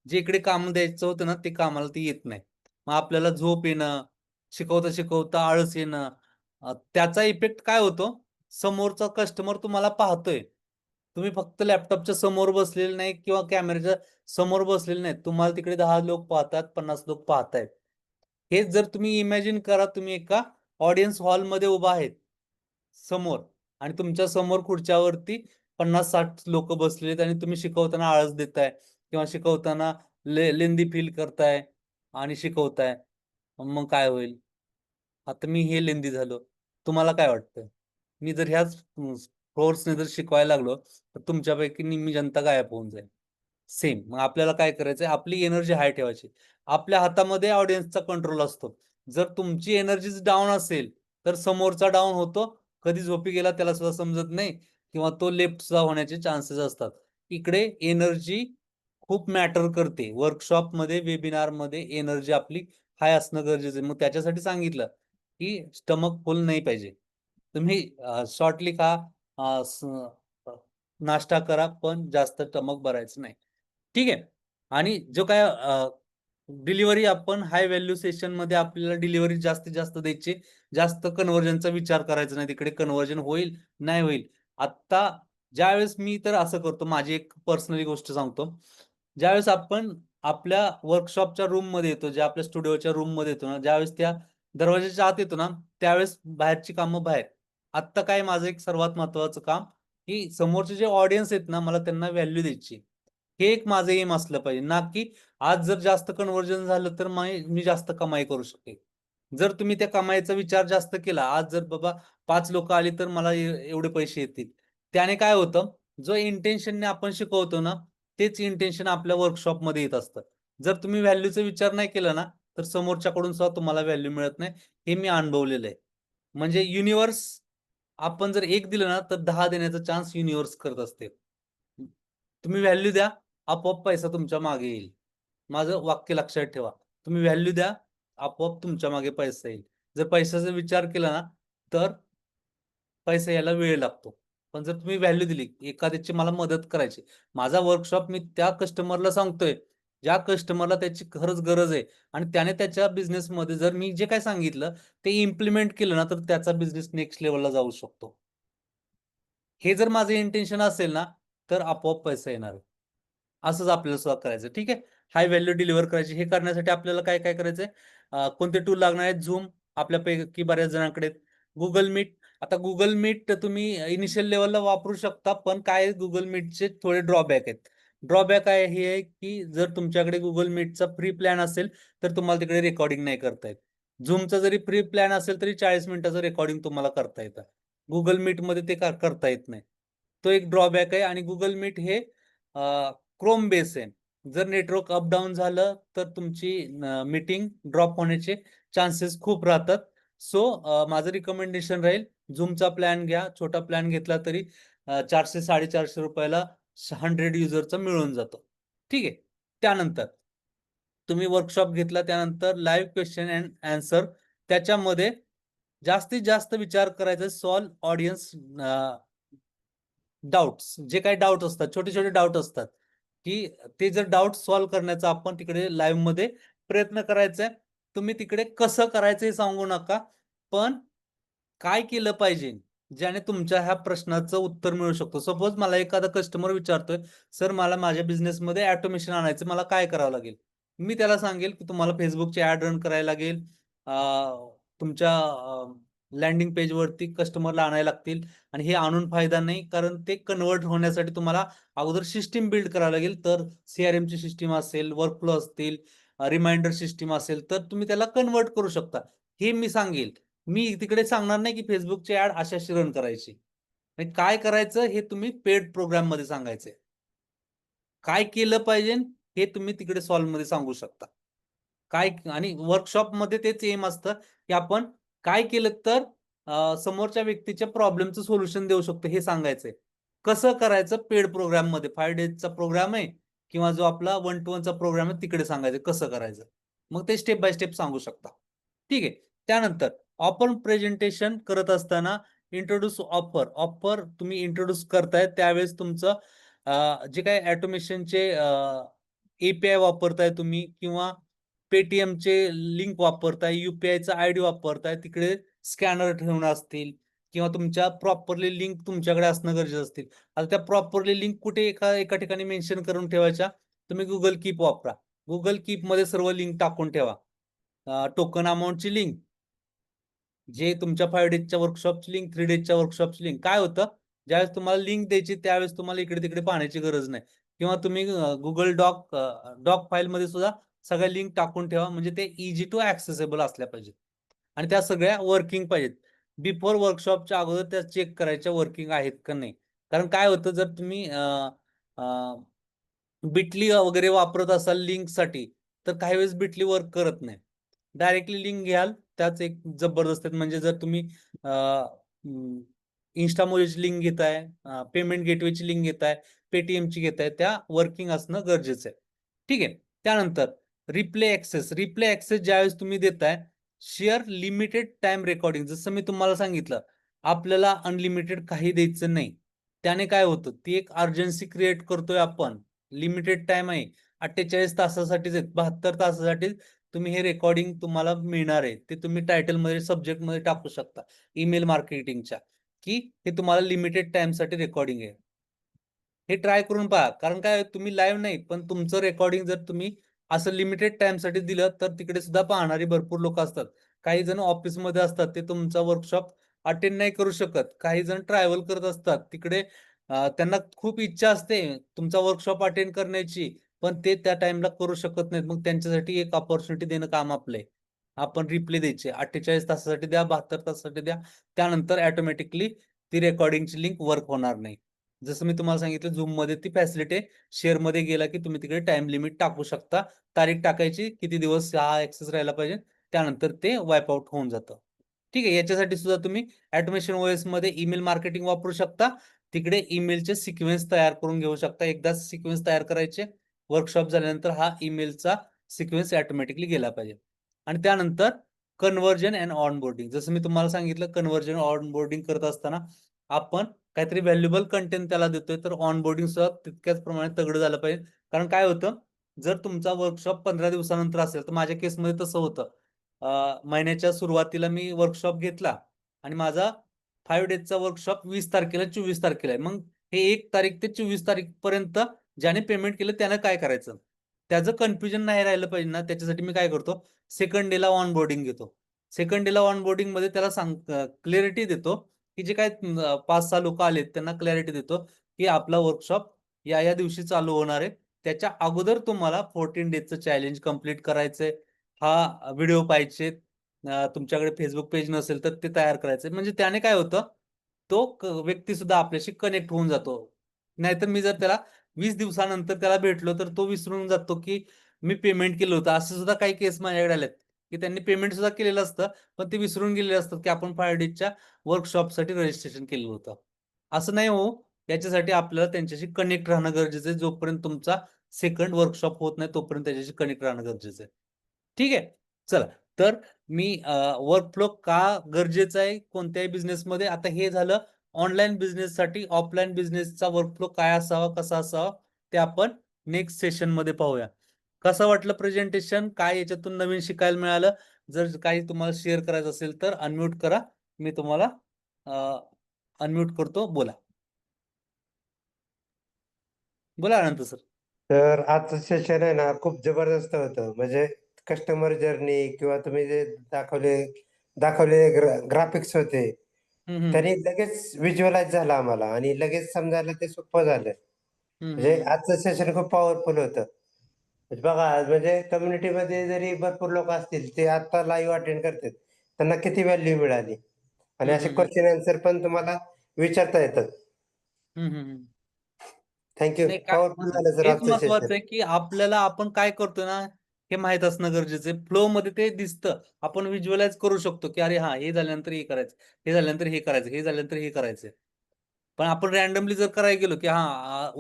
जे इकडे काम द्यायचं होतं ना, ते कामाला ते येत नाही. मग आपल्याला झोप येणं, शिकवता आळस येणं, त्याचा इफेक्ट काय होतो, समोरचा कस्टमर तुम्हाला पाहतोय. तुम्ही फक्त लॅपटॉपच्या समोर बसलेले नाही किंवा कॅमेऱ्याच्या समोर बसलेले नाहीत. तुम्हाला तिकडे 10 लोक पाहतात, 50 लोक पाहतायत. हेच जर तुम्ही इमॅजिन करा, तुम्ही एका ऑडियन्स हॉलमध्ये उभा आहेत समोर आणि तुमच्या समोर खुर्च्यावरती 50-60 लोक बसलेत आणि तुम्ही शिकवताना आळस देताय किंवा शिकवताना लेंदी फील करताय आणि शिकवताय. मग काय होईल? आता मी हे लेंदी झालो. तुम्हाला काय वाटतं? मी जर ह्याच फोर्सने जर शिकवायला लागलो, तर तुमच्यापैकी निम्मी जनता गायब होऊन जाईल. सेम. मग आपल्याला काय करायचंय? आपली एनर्जी हाय ठेवायची. आपल्या हातामध्ये ऑडियन्सचा कंट्रोल असतो. जर तुमची एनर्जीच डाउन असेल, तर समोरचा डाउन होतो. कधी झोपी गेला त्याला सुद्धा समजत नाही किंवा तो लेफ्ट सुद्धा होण्याचे चान्सेस असतात. इकडे एनर्जी खूप मॅटर करते. वर्कशॉपमध्ये, वेबिनारमध्ये एनर्जी आपली हाय असणं गरजेचं आहे. मग त्याच्यासाठी सांगितलं, की स्टमक फुल नाही पाहिजे. तुम्ही शॉर्टली खा, अ, स अ, नाश्ता करा, पण जास्त स्टमक भरायचं नाही. ठीक आहे. आणि जो काय डिलिव्हरी आपण हाय व्हॅल्यू सेशनमध्ये आपल्याला डिलिव्हरी जास्तीत जास्त द्यायची. जास्त कन्व्हर्जनचा विचार करायचा नाही. तिकडे कन्व्हर्जन होईल, नाही होईल. आत्ता ज्यावेळेस मी तर असं करतो, माझी एक पर्सनली गोष्ट सांगतो. ज्यावेळेस आपण आपल्या वर्कशॉपच्या रूममध्ये येतो, ज्या आपल्या स्टुडिओच्या रूममध्ये येतो ना, ज्यावेळेस त्या दरवाजाच्या आत येतो ना, त्यावेळेस बाहेरची कामं बाहेर. आत्ता काय माझं एक सर्वात महत्त्वाचं काम, की समोरचे जे ऑडियन्स आहेत ना, मला त्यांना व्हॅल्यू द्यायची. हे एक माझं एम असलं पाहिजे. ना की आज जर जास्त कन्व्हर्जन झालं, तर मी जास्त कमाई करू शकेल. जर तुम्ही त्या कमाईचा विचार जास्त केला, आज जर बाबा 5 लोकं आली, तर मला एवढे पैसे येतील. त्याने काय होतं, जो इंटेन्शनने आपण शिकवतो ना, तेच इंटेन्शन आपल्या वर्कशॉपमध्ये येत असतं. जर तुम्ही व्हॅल्यूचा विचार नाही केला ना, तर समोरच्याकडून सुद्धा तुम्हाला व्हॅल्यू मिळत नाही. हे मी अनुभवलेलं आहे. म्हणजे युनिव्हर्स आपण जर 1 दिलं ना, तर 10 देण्याचा चान्स युनिव्हर्स करत असते. तुम्ही व्हॅल्यू द्या, आपोआप पैसा तुमच्या मागे येईल. माझं वाक्य लक्षात ठेवा. तुम्ही व्हॅल्यू द्या, आपोआप तुमच्या मागे पैसा येईल. जर पैशाचा विचार केला ना तर पैसा यायला वेळ लागतो. पण जर तुम्ही व्हॅल्यू दिली, एखाद्याची मला मदत करायची. माझा वर्कशॉप मी त्या कस्टमरला सांगतोय, ज्या कस्टमरला त्याची खरंच गरज आहे आणि त्याने त्याच्या बिझनेसमध्ये जर मी जे काही सांगितलं ते इम्प्लिमेंट केलं ना, तर त्याचा बिझनेस नेक्स्ट लेव्हलला जाऊ शकतो. हे जर माझं इंटेन्शन असेल ना, तर आपोआप पैसा येणार आहे. असंच आपल्याला सुद्धा करायचं. ठीक आहे. हाय व्हॅल्यू डिलिव्हर करायची. हे करण्यासाठी आपल्याला काय काय करायचंय? कोणते टूल लागणार आहेत? Zoom आपल्यापैकी बऱ्याच जणांकडे आहेत. Google Meet. आता Google Meet तुम्ही इनिशियल लेव्हलला वापरू शकता, पण काय आहे Google Meetचे थोडे ड्रॉबॅक आहेत. ड्रॉबॅक आहे हे आहे, की जर तुमच्याकडे Google Meetचा फ्री प्लॅन असेल, तर तुम्हाला तिकडे रेकॉर्डिंग नाही करता येत. Zoomचा जरी फ्री प्लॅन असेल, तरी 40 मिनिटाचं रेकॉर्डिंग तुम्हाला करता येतं. Google Meetमध्ये ते करता येत नाही. तो एक ड्रॉबॅक आहे आणि Google Meet हे क्रोम बेस आहे. जर नेटवर्क अप डाऊन झालं तर तुमची मीटिंग ड्रॉप होण्याचे चान्सेस खूप राहतात. सो माझं रिकमेंडेशन राहील Zoomचा प्लॅन घ्या. छोटा प्लॅन घेतला तरी 400-450 ला 100 युजरचा मिळून जातो. ठीक आहे. त्यानंतर तुम्ही वर्कशॉप घेतला त्यानंतर लाईव्ह क्वेश्चन अँड आन्सर त्याच्यामध्ये जास्तीत जास्त विचार करायचा सॉल्व्ह ऑडियन्स डाउट्स जे काही डाउट असतात, छोटे-छोटे डाउट असतात, की ते जर डाउट सॉल्व्ह करण्याचा आपण तिकडे लाईव्हमध्ये प्रयत्न करायचा आहे. तुम्ही तिकडे कसं करायचं हे सांगू नका, पण काय केलं पाहिजे, ज्याने तुमच्या ह्या प्रश्नाचं उत्तर मिळू शकतो. सपोज मला एखादा कस्टमर विचारतोय, "सर मला माझ्या बिझनेसमध्ये ऑटोमेशन आणायचं, मला काय करावं लागेल?" मी त्याला सांगेल, की तुम्हाला Facebookची ॲड रन करायला लागेल. अ, तुमच्या लँडिंग पेजवरती कस्टमरला आणायला लागतील आणि हे आणून फायदा नाही, कारण ते कन्व्हर्ट होण्यासाठी तुम्हाला अगोदर सिस्टम बिल्ड करावी लागेल. तर CRMची सिस्टम असेल, वर्कफ्लो असतील, रिमाइंडर सिस्टम असेल, तर तुम्ही त्याला कन्व्हर्ट करू शकता. हे मी सांगेल. मी तिकडे सांगणार नाही, की Facebookची ॲड अशी रन करायची. आणि काय करायचं हे तुम्ही पेड प्रोग्राममध्ये सांगायचंय. काय केलं पाहिजे हे तुम्ही तिकडे सॉल्व्हमध्ये सांगू शकता. काय आणि वर्कशॉपमध्ये तेच एम असतं, की आपण काय केलं तर समोरच्या व्यक्तीच्या प्रॉब्लेमचं सोल्युशन देऊ शकतो हे सांगायचंय. कसं करायचं पेड प्रोग्राममध्ये 5 डेजचा प्रोग्राम आहे किंवा जो आपला 1 टू 1चा प्रोग्राम आहे तिकडे सांगायचं कसं करायचं. मग ते स्टेप बाय स्टेप सांगू शकता. ठीक आहे. त्यानंतर ऑफर प्रेझेंटेशन करत असताना इंट्रोड्यूस ऑफर. ऑफर तुम्ही इंट्रोड्यूस करताय त्यावेळेस तुमचं जे काही ऑटोमेशनचे API वापरताय तुम्ही किंवा Paytmचे लिंक वापरताय, UPIचा आयडी वापरताय, तिकडे स्कॅनर ठेवणं असतील किंवा तुमच्या प्रॉपरली लिंक तुमच्याकडे असणं गरजेचं असतील. आता त्या प्रॉपरली लिंक कुठे एका ठिकाणी मेन्शन करून ठेवायच्या. तुम्ही Google Keep वापरा. Google Keepमध्ये सर्व लिंक टाकून ठेवा. टोकन अमाउंटची लिंक, जे तुमच्या 5 डेजच्या वर्कशॉपची लिंक, 3 डेजच्या वर्कशॉपची लिंक. काय होतं, ज्यावेळेस तुम्हाला लिंक द्यायची त्यावेळेस तुम्हाला इकडे-तिकडे पाहण्याची गरज नाही किंवा तुम्ही Google डॉक फाईलमध्ये सुद्धा सगळ्या लिंक टाकून ठेवा. म्हणजे ते ईझी टू ॲक्सेसिबल असल्या पाहिजेत आणि त्या सगळ्या वर्किंग पाहिजेत. बिफोर वर्कशॉपच्या अगोदर त्या चेक करायच्या वर्किंग आहेत का नाही. कारण काय होतं जर तुम्ही Bitly वगैरे वापरत असाल लिंकसाठी, तर काही वेळेस Bitly वर्क करत नाही. डायरेक्टली लिंक घ्याल, त्याच एक जबरदस्त आहेत. म्हणजे जर तुम्ही Instamojoची लिंक घेताय, पेमेंट गेटवेची लिंक घेताय, Paytmची घेताय, त्या वर्किंग असणं गरजेचं आहे. ठीक आहे. त्यानंतर रिप्ले ॲक्सेस ज्यावेळेस तुम्ही देताय, शेअर लिमिटेड टाईम रेकॉर्डिंग. जसं मी तुम्हाला सांगितलं, आपल्याला अनलिमिटेड काही द्यायचं नाही. त्याने काय होतं, ती एक अर्जन्सी क्रिएट करतोय आपण. लिमिटेड टाईम आहे. 48 तासासाठीच आहेत. 72 तासासाठी तुम्ही हे रेकॉर्डिंग तुम्हाला मिळणार आहे. ते तुम्ही टायटलमध्ये, सब्जेक्टमध्ये टाकू शकता. ईमेल मार्केटिंगच्या, की हे तुम्हाला लिमिटेड टाईमसाठी रेकॉर्डिंग आहे. हे ट्राय करून पहा. कारण काय तुम्ही लाईव्ह नाही, पण तुमचं रेकॉर्डिंग जर तुम्ही असं लिमिटेड टाईमसाठी दिलं, तर तिकडे सुद्धा पाहणारी भरपूर लोकं असतात. काही जण ऑफिसमध्ये असतात, ते तुमचा वर्कशॉप अटेंड नाही करू शकत. काही जण ट्रॅव्हल करत असतात. तिकडे त्यांना खूप इच्छा असते तुमचा वर्कशॉप अटेंड करण्याची, पण ते त्या टाईमला करू शकत नाहीत. मग त्यांच्यासाठी एक अपॉर्च्युनिटी देणं काम आपलं आहे. आपण रिप्ले द्यायचे. 48 तासासाठी द्या, 72 तासासाठी द्या. त्यानंतर ऑटोमॅटिकली ती रेकॉर्डिंगची लिंक वर्क होणार नाही. जसं मी तुम्हाला सांगितलं Zoomमध्ये ती फॅसिलिटी आहे. शेअरमध्ये गेला की तुम्ही तिकडे टाईम लिमिट टाकू शकता. तारीख टाकायची, किती दिवस हा ॲक्सेस राहायला पाहिजे. त्यानंतर ते वाईप आउट होऊन जातं. ठीक आहे. याच्यासाठी सुद्धा तुम्ही ऑटोमेशन OSमध्ये ईमेल मार्केटिंग वापरू शकता. तिकडे ईमेलचे सिक्वेन्स तयार करून घेऊ शकता. एकदा सिक्वेन्स तयार करायचे, वर्कशॉप झाल्यानंतर हा ईमेलचा सिक्वेन्स ऑटोमॅटिकली गेला पाहिजे. आणि त्यानंतर कन्व्हर्जन अँड ऑनबोर्डिंग, जसं मी तुम्हाला सांगितलं, कन्व्हर्जन ऑनबोर्डिंग करत असताना आपण काहीतरी व्हॅल्युएबल कंटेंट त्याला देतोय, तर ऑनबोर्डिंग सुद्धा तितक्याच प्रमाणात तगडं झालं पाहिजे. कारण काय होतं, जर तुमचा वर्कशॉप 15 दिवसानंतर असेल, तर माझ्या केसमध्ये तसं होतं. महिन्याच्या सुरुवातीला मी वर्कशॉप घेतला आणि माझा 5 डेजचा वर्कशॉप 20 तारखेला 24 तारखेला आहे. मग हे 1 तारीख ते 24 तारीख पर्यंत ज्याने पेमेंट केलं त्यानं काय करायचं, त्याचं कन्फ्युजन नाही राहिलं पाहिजे ना, त्याच्यासाठी मी काय करतो, सेकंड डेला ऑनबोर्डिंग घेतो. सेकंड डेला ऑनबोर्डिंग मध्ये त्याला क्लॅरिटी देतो, की जे काय 5-6 लोक आलेत त्यांना क्लॅरिटी देतो, की आपला वर्कशॉप या दिवशी चालू होणार आहे. त्याच्या अगोदर तुम्हाला 14 डेजचं चॅलेंज कंप्लीट करायचंय. हा व्हिडिओ पाहिजे, तुमच्याकडे फेसबुक पेज नसेल तर ते तयार करायचंय. म्हणजे त्याने काय होतं, तो व्यक्ती सुद्धा आपल्याशी कनेक्ट होऊन जातो. नाहीतर मी जर त्याला 20 दिवसानंतर त्याला भेटलो तर तो विसरून जातो, की मी पेमेंट केलं होतं. असं सुद्धा काही केस माझ्याकडे आलेत, की त्यांनी पेमेंट सुद्धा केलेलं असतं, पण ते विसरून गेलेले असतात, की आपण 5 डेजच्या वर्कशॉपसाठी रजिस्ट्रेशन केलेलं होतं. असं नाही हो, याच्यासाठी आपल्याला त्यांच्याशी कनेक्ट राहणं गरजेचं आहे. जोपर्यंत तुमचा सेकंड वर्कशॉप होत नाही तोपर्यंत त्याच्याशी कनेक्ट राहणं गरजेचं आहे. ठीक आहे. चला, तर मी वर्कफ्लो का गरजेचं आहे कोणत्याही बिझनेसमध्ये, आता हे झालं ऑनलाईन बिझनेससाठी. ऑफलाईन बिझनेसचा वर्कफ्लो काय असावा, कसा असावा, ते आपण नेक्स्ट सेशनमध्ये पाहूया. कसं वाटलं प्रेझेंटेशन, काय याच्यातून नवीन शिकायला मिळालं? जर काही तुम्हाला शेअर करायचं असेल तर अनम्यूट करा, मी तुम्हाला अनम्यूट करतो. बोला बोला अनंत सर. तर आजचं सेशन आहे ना खूप जबरदस्त होतं. म्हणजे कस्टमर जर्नी किंवा तुम्ही जे दाखवलेले ग्राफिक्स होते, हम्म हम्म त्यांनी लगेच व्हिज्युअलाइज झालं आम्हाला आणि लगेच समजायला ते सोपं झालं. हम्म म्हणजे हम्म आजचं सेशन खूप पॉवरफुल होतं. म्हणजे बघा, म्हणजे कम्युनिटीमध्ये जरी भरपूर लोक असतील, ते आता लाईव्ह अटेंड करतात. त्यांना किती व्हॅल्यू मिळाली आणि हम्म असे हम्म हम्म क्वेश्चन आन्सर पण तुम्हाला विचारता येतात. हम्म हम्म. थँक्यू. नाही, काय पॉवरफुल झालं सर हेच आजचं सेशन. महत्वाचं आहे, की आपल्याला आपण काय करतो ना, हे माहित असणं गरजेचं आहे. फ्लो मध्ये ते दिसतं, आपण व्हिज्युअलाइज करू शकतो, की अरे हा, हे झाल्यानंतर हे करायचं, हे झाल्यानंतर हे करायचं, हे झाल्यानंतर हे करायचं. पण आपण रॅन्डमली जर करायला गेलो, की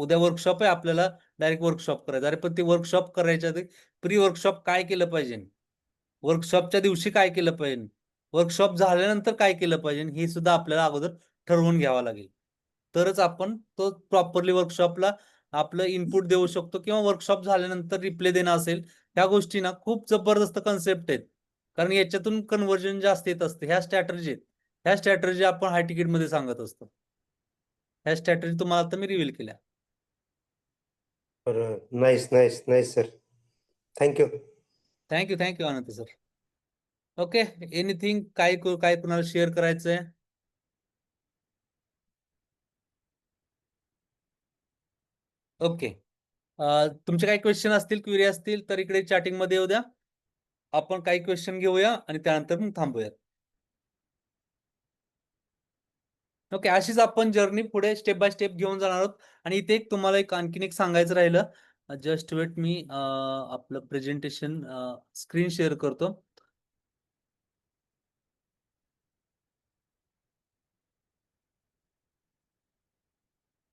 उद्या वर्कशॉप आहे, आपल्याला डायरेक्ट वर्कशॉप करायचं. अरे पण ते वर्कशॉप करायच्या आधी प्री वर्कशॉप काय केलं पाहिजे, वर्कशॉपच्या दिवशी काय केलं पाहिजे, वर्कशॉप झाल्यानंतर काय केलं पाहिजे, हे सुद्धा आपल्याला अगोदर ठरवून घ्यावं लागेल. तरच आपण तो प्रॉपरली वर्कशॉपला आपलं इनपुट देऊ शकतो, किंवा वर्कशॉप झाल्यानंतर रिप्ले देणं असेल. ह्या गोष्टी ना खूप जबरदस्त कन्सेप्ट आहेत, कारण याच्यातून कन्व्हर्जन जास्त येत असते. ह्या स्ट्रॅटर्जी आपण हाय तिकीट मध्ये सांगत असतो. ह्या स्ट्रॅटर्जी तुम्हाला आता मी रिव्हील केल्या. बरोबर. Nice, nice, nice sir. Thank you. Thank you Anant sir. Okay, anything, काय कुणाला शेअर करायचंय? ओके, तुमचे काही क्वेश्चन असतील, क्वेरी असतील तर इकडे चॅटिंग मध्ये येऊ द्या. आपण काही क्वेश्चन घेऊया आणि त्यानंतर मग थांबूयात. ओके, अशीच आपण जर्नी पुढे स्टेप बाय स्टेप घेऊन जाणार आहोत. आणि इथे तुम्हाला आणखीन एक सांगायचं राहिलं. जस्ट वेट, मी आपलं प्रेझेंटेशन स्क्रीन शेअर करतो.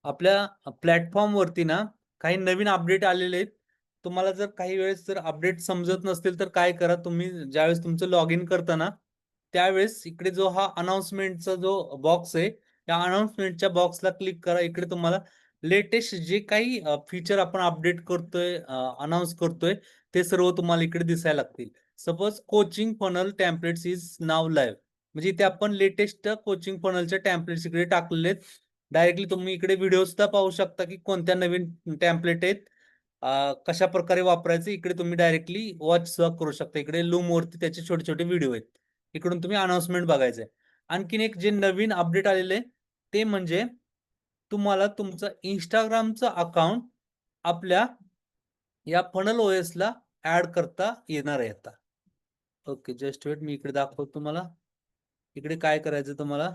आपल्या प्लॅटफॉर्म वरती ना काही नवीन अपडेट आलेले आहेत. तुम्हाला जर काही वेळेस जर अपडेट समजत नसतील तर काय करा, तुम्ही ज्यावेळेस तुमचं लॉग इन करता ना, त्यावेळेस इकडे जो हा अनाउन्समेंटचा जो बॉक्स आहे, त्या अनाउन्समेंटच्या बॉक्सला क्लिक करा. इकडे तुम्हाला लेटेस्ट जे काही फीचर आपण अपडेट करतोय, अनाउन्स करतोय, ते सर्व तुम्हाला इकडे दिसायला लागतील. Suppose coaching funnel templates is now live, म्हणजे इथे आपण लेटेस्ट कोचिंग फनलच्या टेम्पलेट्स इकडे टाकलेले आहेत. डायरेक्टली तुम्ही इकडे व्हिडिओ सुद्धा पाहू शकता, की कोणत्या नवीन टेम्पलेट आहेत, कशा प्रकारे वापरायचे. इकडे तुम्ही डायरेक्टली वॉच सुद्धा करू शकता. इकडे लूम वरती त्याचे छोटे छोटे व्हिडिओ आहेत. इकडून तुम्ही अनाउन्समेंट बघायचंय. आणखीन एक जे नवीन अपडेट आलेले ते म्हणजे तुम्हाला तुमचं इंस्टाग्रामचं अकाउंट आपल्या या फनल ओएस ला ऍड करता येणार आहे आता. ओके, जस्ट वेट, मी इकडे दाखवतो तुम्हाला. इकडे काय करायचं तुम्हाला.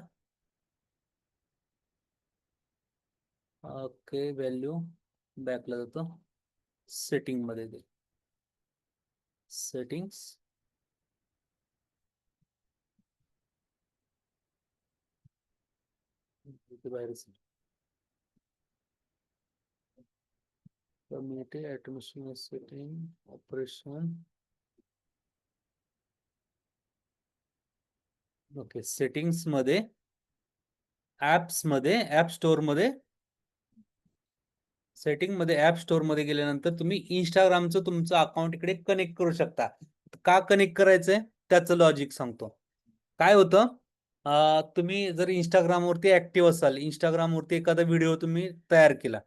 ओके, व्हॅल्यू बॅकला जातो, सेटिंग मध्ये दे, सेटिंग्स, बाहेर community automation setting operation. Okay, settings मध्ये ऍप्स मध्ये ऍप स्टोअर मध्ये सेटिंग मध्ये ऍप स्टोअर मध्ये गेल्यानंतर तुम्ही इंस्टाग्रामचं तुमचं अकाउंट इकडे कनेक्ट करू शकता. का कनेक्ट करायचंय त्याचं लॉजिक सांगतो. काय होतं, तुम्ही जर इंस्टाग्रामवरती ऍक्टिव्ह असाल, इंस्टाग्रामवरती एखादा व्हिडिओ तुम्ही तयार केला,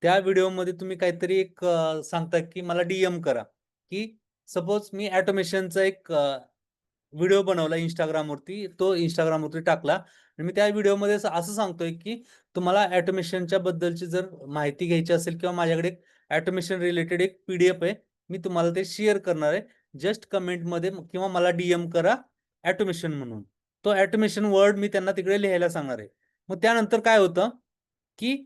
त्या व्हिडिओमध्ये तुम्ही काहीतरी एक सांगता की मला डीएम करा, की सपोज मी ऑटोमेशनचा एक व्हिडिओ बनवला इंस्टाग्रामवरती, तो इंस्टाग्रामवरती टाकला आणि मी त्या व्हिडिओमध्ये असं सांगतोय की तुम्हाला ऑटोमेशनच्या बद्दलची जर माहिती घ्यायची असेल किंवा माझ्याकडे ऑटोमेशन रिलेटेड एक पीडीएफ आहे, मी तुम्हाला ते शेअर करणार आहे. जस्ट कमेंटमध्ये किंवा मला डीएम करा ऑटोमेशन म्हणून. तो ऑटोमेशन वर्ड मी त्यांना तिकडे लिहायला सांगणार आहे. मग त्यानंतर काय होतं की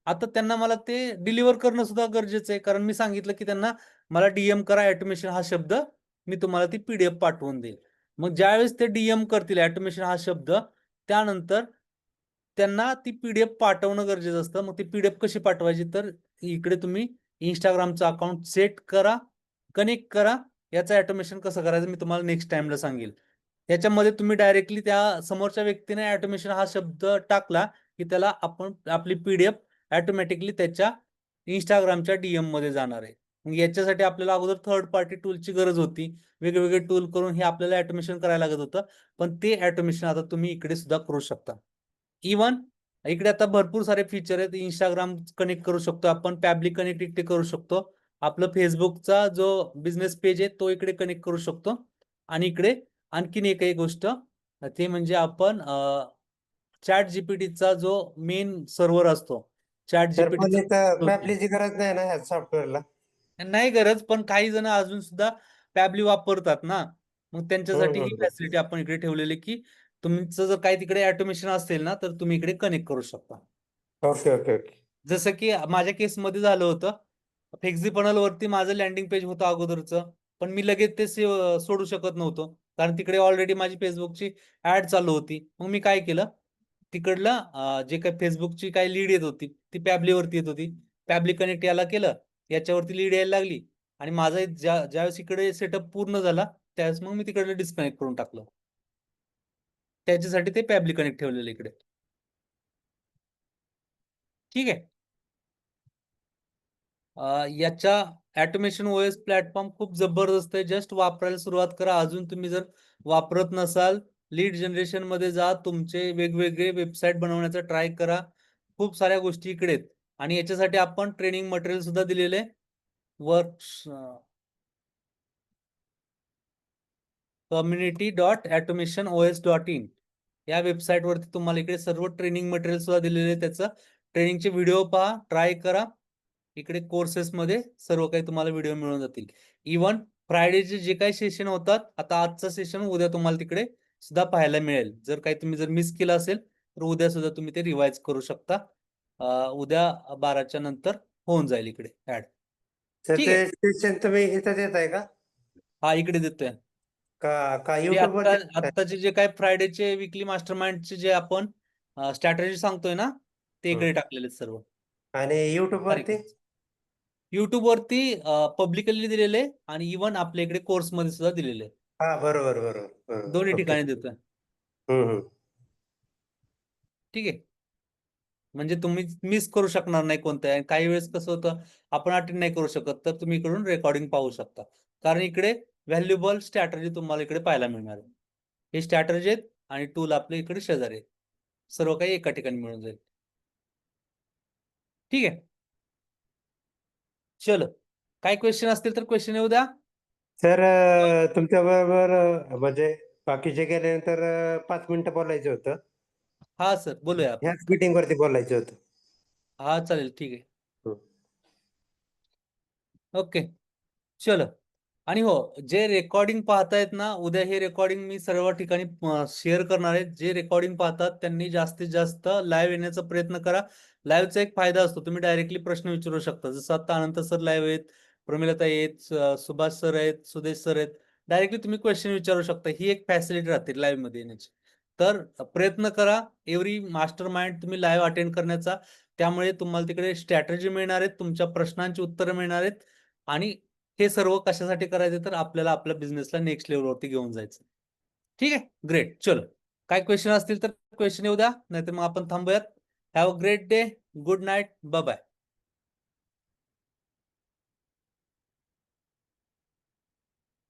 आता त्यांना मला ते डिलिव्हर करणं सुद्धा गरजेचं आहे, कारण मी सांगितलं की त्यांना मला डीएम करा ऑटोमेशन हा शब्द, मी तुम्हाला ती पीडीएफ पाठवून देईल. मग ज्यावेळेस ते डीएम करतील ऑटोमेशन हा शब्द, त्यानंतर त्यांना ती पीडीएफ पाठवणं गरजेचं असतं. मग ती पीडीएफ कशी पाठवायची, तर इकडे तुम्ही इंस्टाग्रामचं अकाउंट सेट करा, कनेक्ट करा. याचं ऑटोमेशन कसं करायचं मी तुम्हाला नेक्स्ट टाइमला सांगेल. याच्यामध्ये तुम्ही डायरेक्टली त्या समोरच्या व्यक्तीने ऑटोमेशन हा शब्द टाकला की त्याला आपण आपली पीडीएफ ऑटोमॅटिकली त्याच्या इंस्टाग्रामच्या डीएम मध्ये जाणार आहे. मग याच्यासाठी आपल्याला अगोदर थर्ड पार्टी टूलची गरज होती. वेगवेगळे टूल करून हे आपल्याला ऑटोमेशन करायला लागत होतं, पण ते ऑटोमेशन आता तुम्ही इकडे सुद्धा करू शकता. इवन इकडे आता भरपूर सारे फीचर आहेत. इंस्टाग्राम कनेक्ट करू शकतो आपण, पब्लिक कनेक्टिव्हिटी करू शकतो, आपलं फेसबुकचा जो बिझनेस पेज आहे तो इकडे कनेक्ट करू शकतो. आणि इकडे आणखीन एकही गोष्ट, ते म्हणजे आपण चॅट जीपीटीचा जो मेन सर्व्हर असतो, चॅट तर पण जीपीटीचा इथं पॅबलीची गरज नाही ना ह्या सॉफ्टवेअरला? नाही गरज, पण काही जण अजून सुद्धा पॅबली वापरतात ना, मग त्यांच्यासाठी ही हम्म. फॅसिलिटी आपण इकडे ठेवलेली की तुमचं जर काही तिकडे ऑटोमेशन असेल ना, तर तुम्ही इकडे कनेक्ट करू शकता. Okay okay okay. जसं की माझ्या केसमध्ये झालं होतं, फ्लेक्झिपनल वरती माझं लँडिंग पेज होतं अगोदरचं, पण मी लगेच ते सोडू शकत नव्हतो, कारण तिकडे ऑलरेडी माझी फेसबुकची ऍड चालू होती. मग मी काय केलं, तिकडलं जे काही फेसबुकची काही लीड येत होती ती पॅबलीवरती येत होती, पॅबली कनेक्ट याला केलं, याच्यावरती लीड यायला लागली आणि माझा ज्यावेळेस इकडे सेटअप पूर्ण झाला त्यावेळेस मग मी तिकडे डिस्कनेक्ट करून टाकलं. त्याच्यासाठी ते पॅबली कनेक्ट ठेवलेलं इकडे. ठीक आहे. याच्या ऑटोमेशन ओएस प्लॅटफॉर्म खूप जबरदस्त आहे. जस्ट वापरायला सुरुवात करा. अजून तुम्ही जर वापरत नसाल, लीड जनरेशन मध्ये जा, तुमचे वेगवेगळे वेबसाईट बनवण्याचा ट्राय करा. खूप साऱ्या गोष्टी इकडे आहेत आणि याच्यासाठी आपण ट्रेनिंग मटेरियल सुद्धा दिलेले community.automationos.in या वेबसाईट वरती तुम्हाला इकडे सर्व ट्रेनिंग मटेरियल सुद्धा दिलेले आहे. त्याचं ट्रेनिंगचे व्हिडिओ पहा, ट्राय करा. इकडे कोर्सेस मध्ये सर्व काही तुम्हाला व्हिडिओ मिळून जातील. इवन फ्रायडेचे जे काही सेशन होतात, आता आजचं सेशन उद्या तुम्हाला तिकडे सुद्धा पाहायला मिळेल. जर काही तुम्ही जर मिस केलं असेल तर उद्या सुद्धा तुम्ही ते रिवाइज करू शकता. उद्या 12च्या नंतर होऊन जाईल इकडे ऍड. तर ठीक ते आहे. स्टेशन तुम्ही इथं देताय का? हा इकडे देतोय. का ते युट्यूब वर देताय? आत्ताचे जे काही फ्रायडेचे विकली मास्टरमाइंडचे जे आपण स्ट्रॅटेजी सांगतोय ना, ते इकडे टाकलेले आहेत सर्व. आणि युट्यूब वरती? युट्यूब वरती पब्लिकली दिलेले आणि इवन आपल्या इकडे कोर्स मध्ये सुद्धा दिलेले. हा बरोबर बरोबर दोन्ही ओके. ठिकाणी देतोय. हम्म. ठीक आहे. म्हणजे तुम्ही मिस करू शकणार नाही कोणत्या. काही वेळेस कसं होतं, आपण अटेंड नाही करू शकत, तर तुम्ही इकडून रेकॉर्डिंग पाहू शकता, कारण इकडे व्हॅल्युएबल स्ट्रॅटेजी तुम्हाला इकडे पाहायला मिळणार आहे. हे स्ट्रॅटेजी आहेत आणि टूल आपले इकडे शेजारी आहेत. सर्व काही एका ठिकाणी मिळून जाईल. ठीक आहे. चलो, काही क्वेश्चन असतील तर क्वेश्चन येऊ द्या. सर तुमच्या बरोबर म्हणजे बाकीचे गेल्यानंतर 5 मिनिटं बोलायचं होतं. हा सर, बोलूया आपण. ह्याच मीटिंग वरती बोलायचं होतं. हा चालेल, ठीक आहे. हम्म. ओके, चलो. आणि हो, जे रेकॉर्डिंग पाहतायत ना, उद्या हे रेकॉर्डिंग मी सर्व ठिकाणी शेअर करणार आहे. जे रेकॉर्डिंग पाहतात त्यांनी जास्तीत जास्त लाईव्ह येण्याचा प्रयत्न करा. लाईव्हचा एक फायदा असतो, तुम्ही डायरेक्टली प्रश्न विचारू शकता. जसं आता अनंत सर लाईव्ह आहेत, प्रमिलता आहेत, सुभाष सर आहेत, सुदेश सर आहेत. डायरेक्टली तुम्ही क्वेश्चन विचारू शकता. ही एक फॅसिलिटी राहते लाईव्ह मध्ये येण्याची. तर प्रयत्न करा एव्हरी मास्टर माइंड तुम्ही लाईव्ह अटेंड करण्याचा. त्यामुळे तुम्हाला तिकडे स्ट्रॅटेजी मिळणार आहेत, तुमच्या प्रश्नांची उत्तरं मिळणार आहेत आणि हे सर्व कशासाठी करायचे तर आपल्याला आपल्या बिझनेसला नेक्स्ट लेवलवरती घेऊन जायचं. ठीक आहे, ग्रेट. चलो, काय क्वेश्चन असतील तर क्वेश्चन येऊ द्या, नाहीतर मग आपण थांबूयात. Have a great day, good night, bye bye.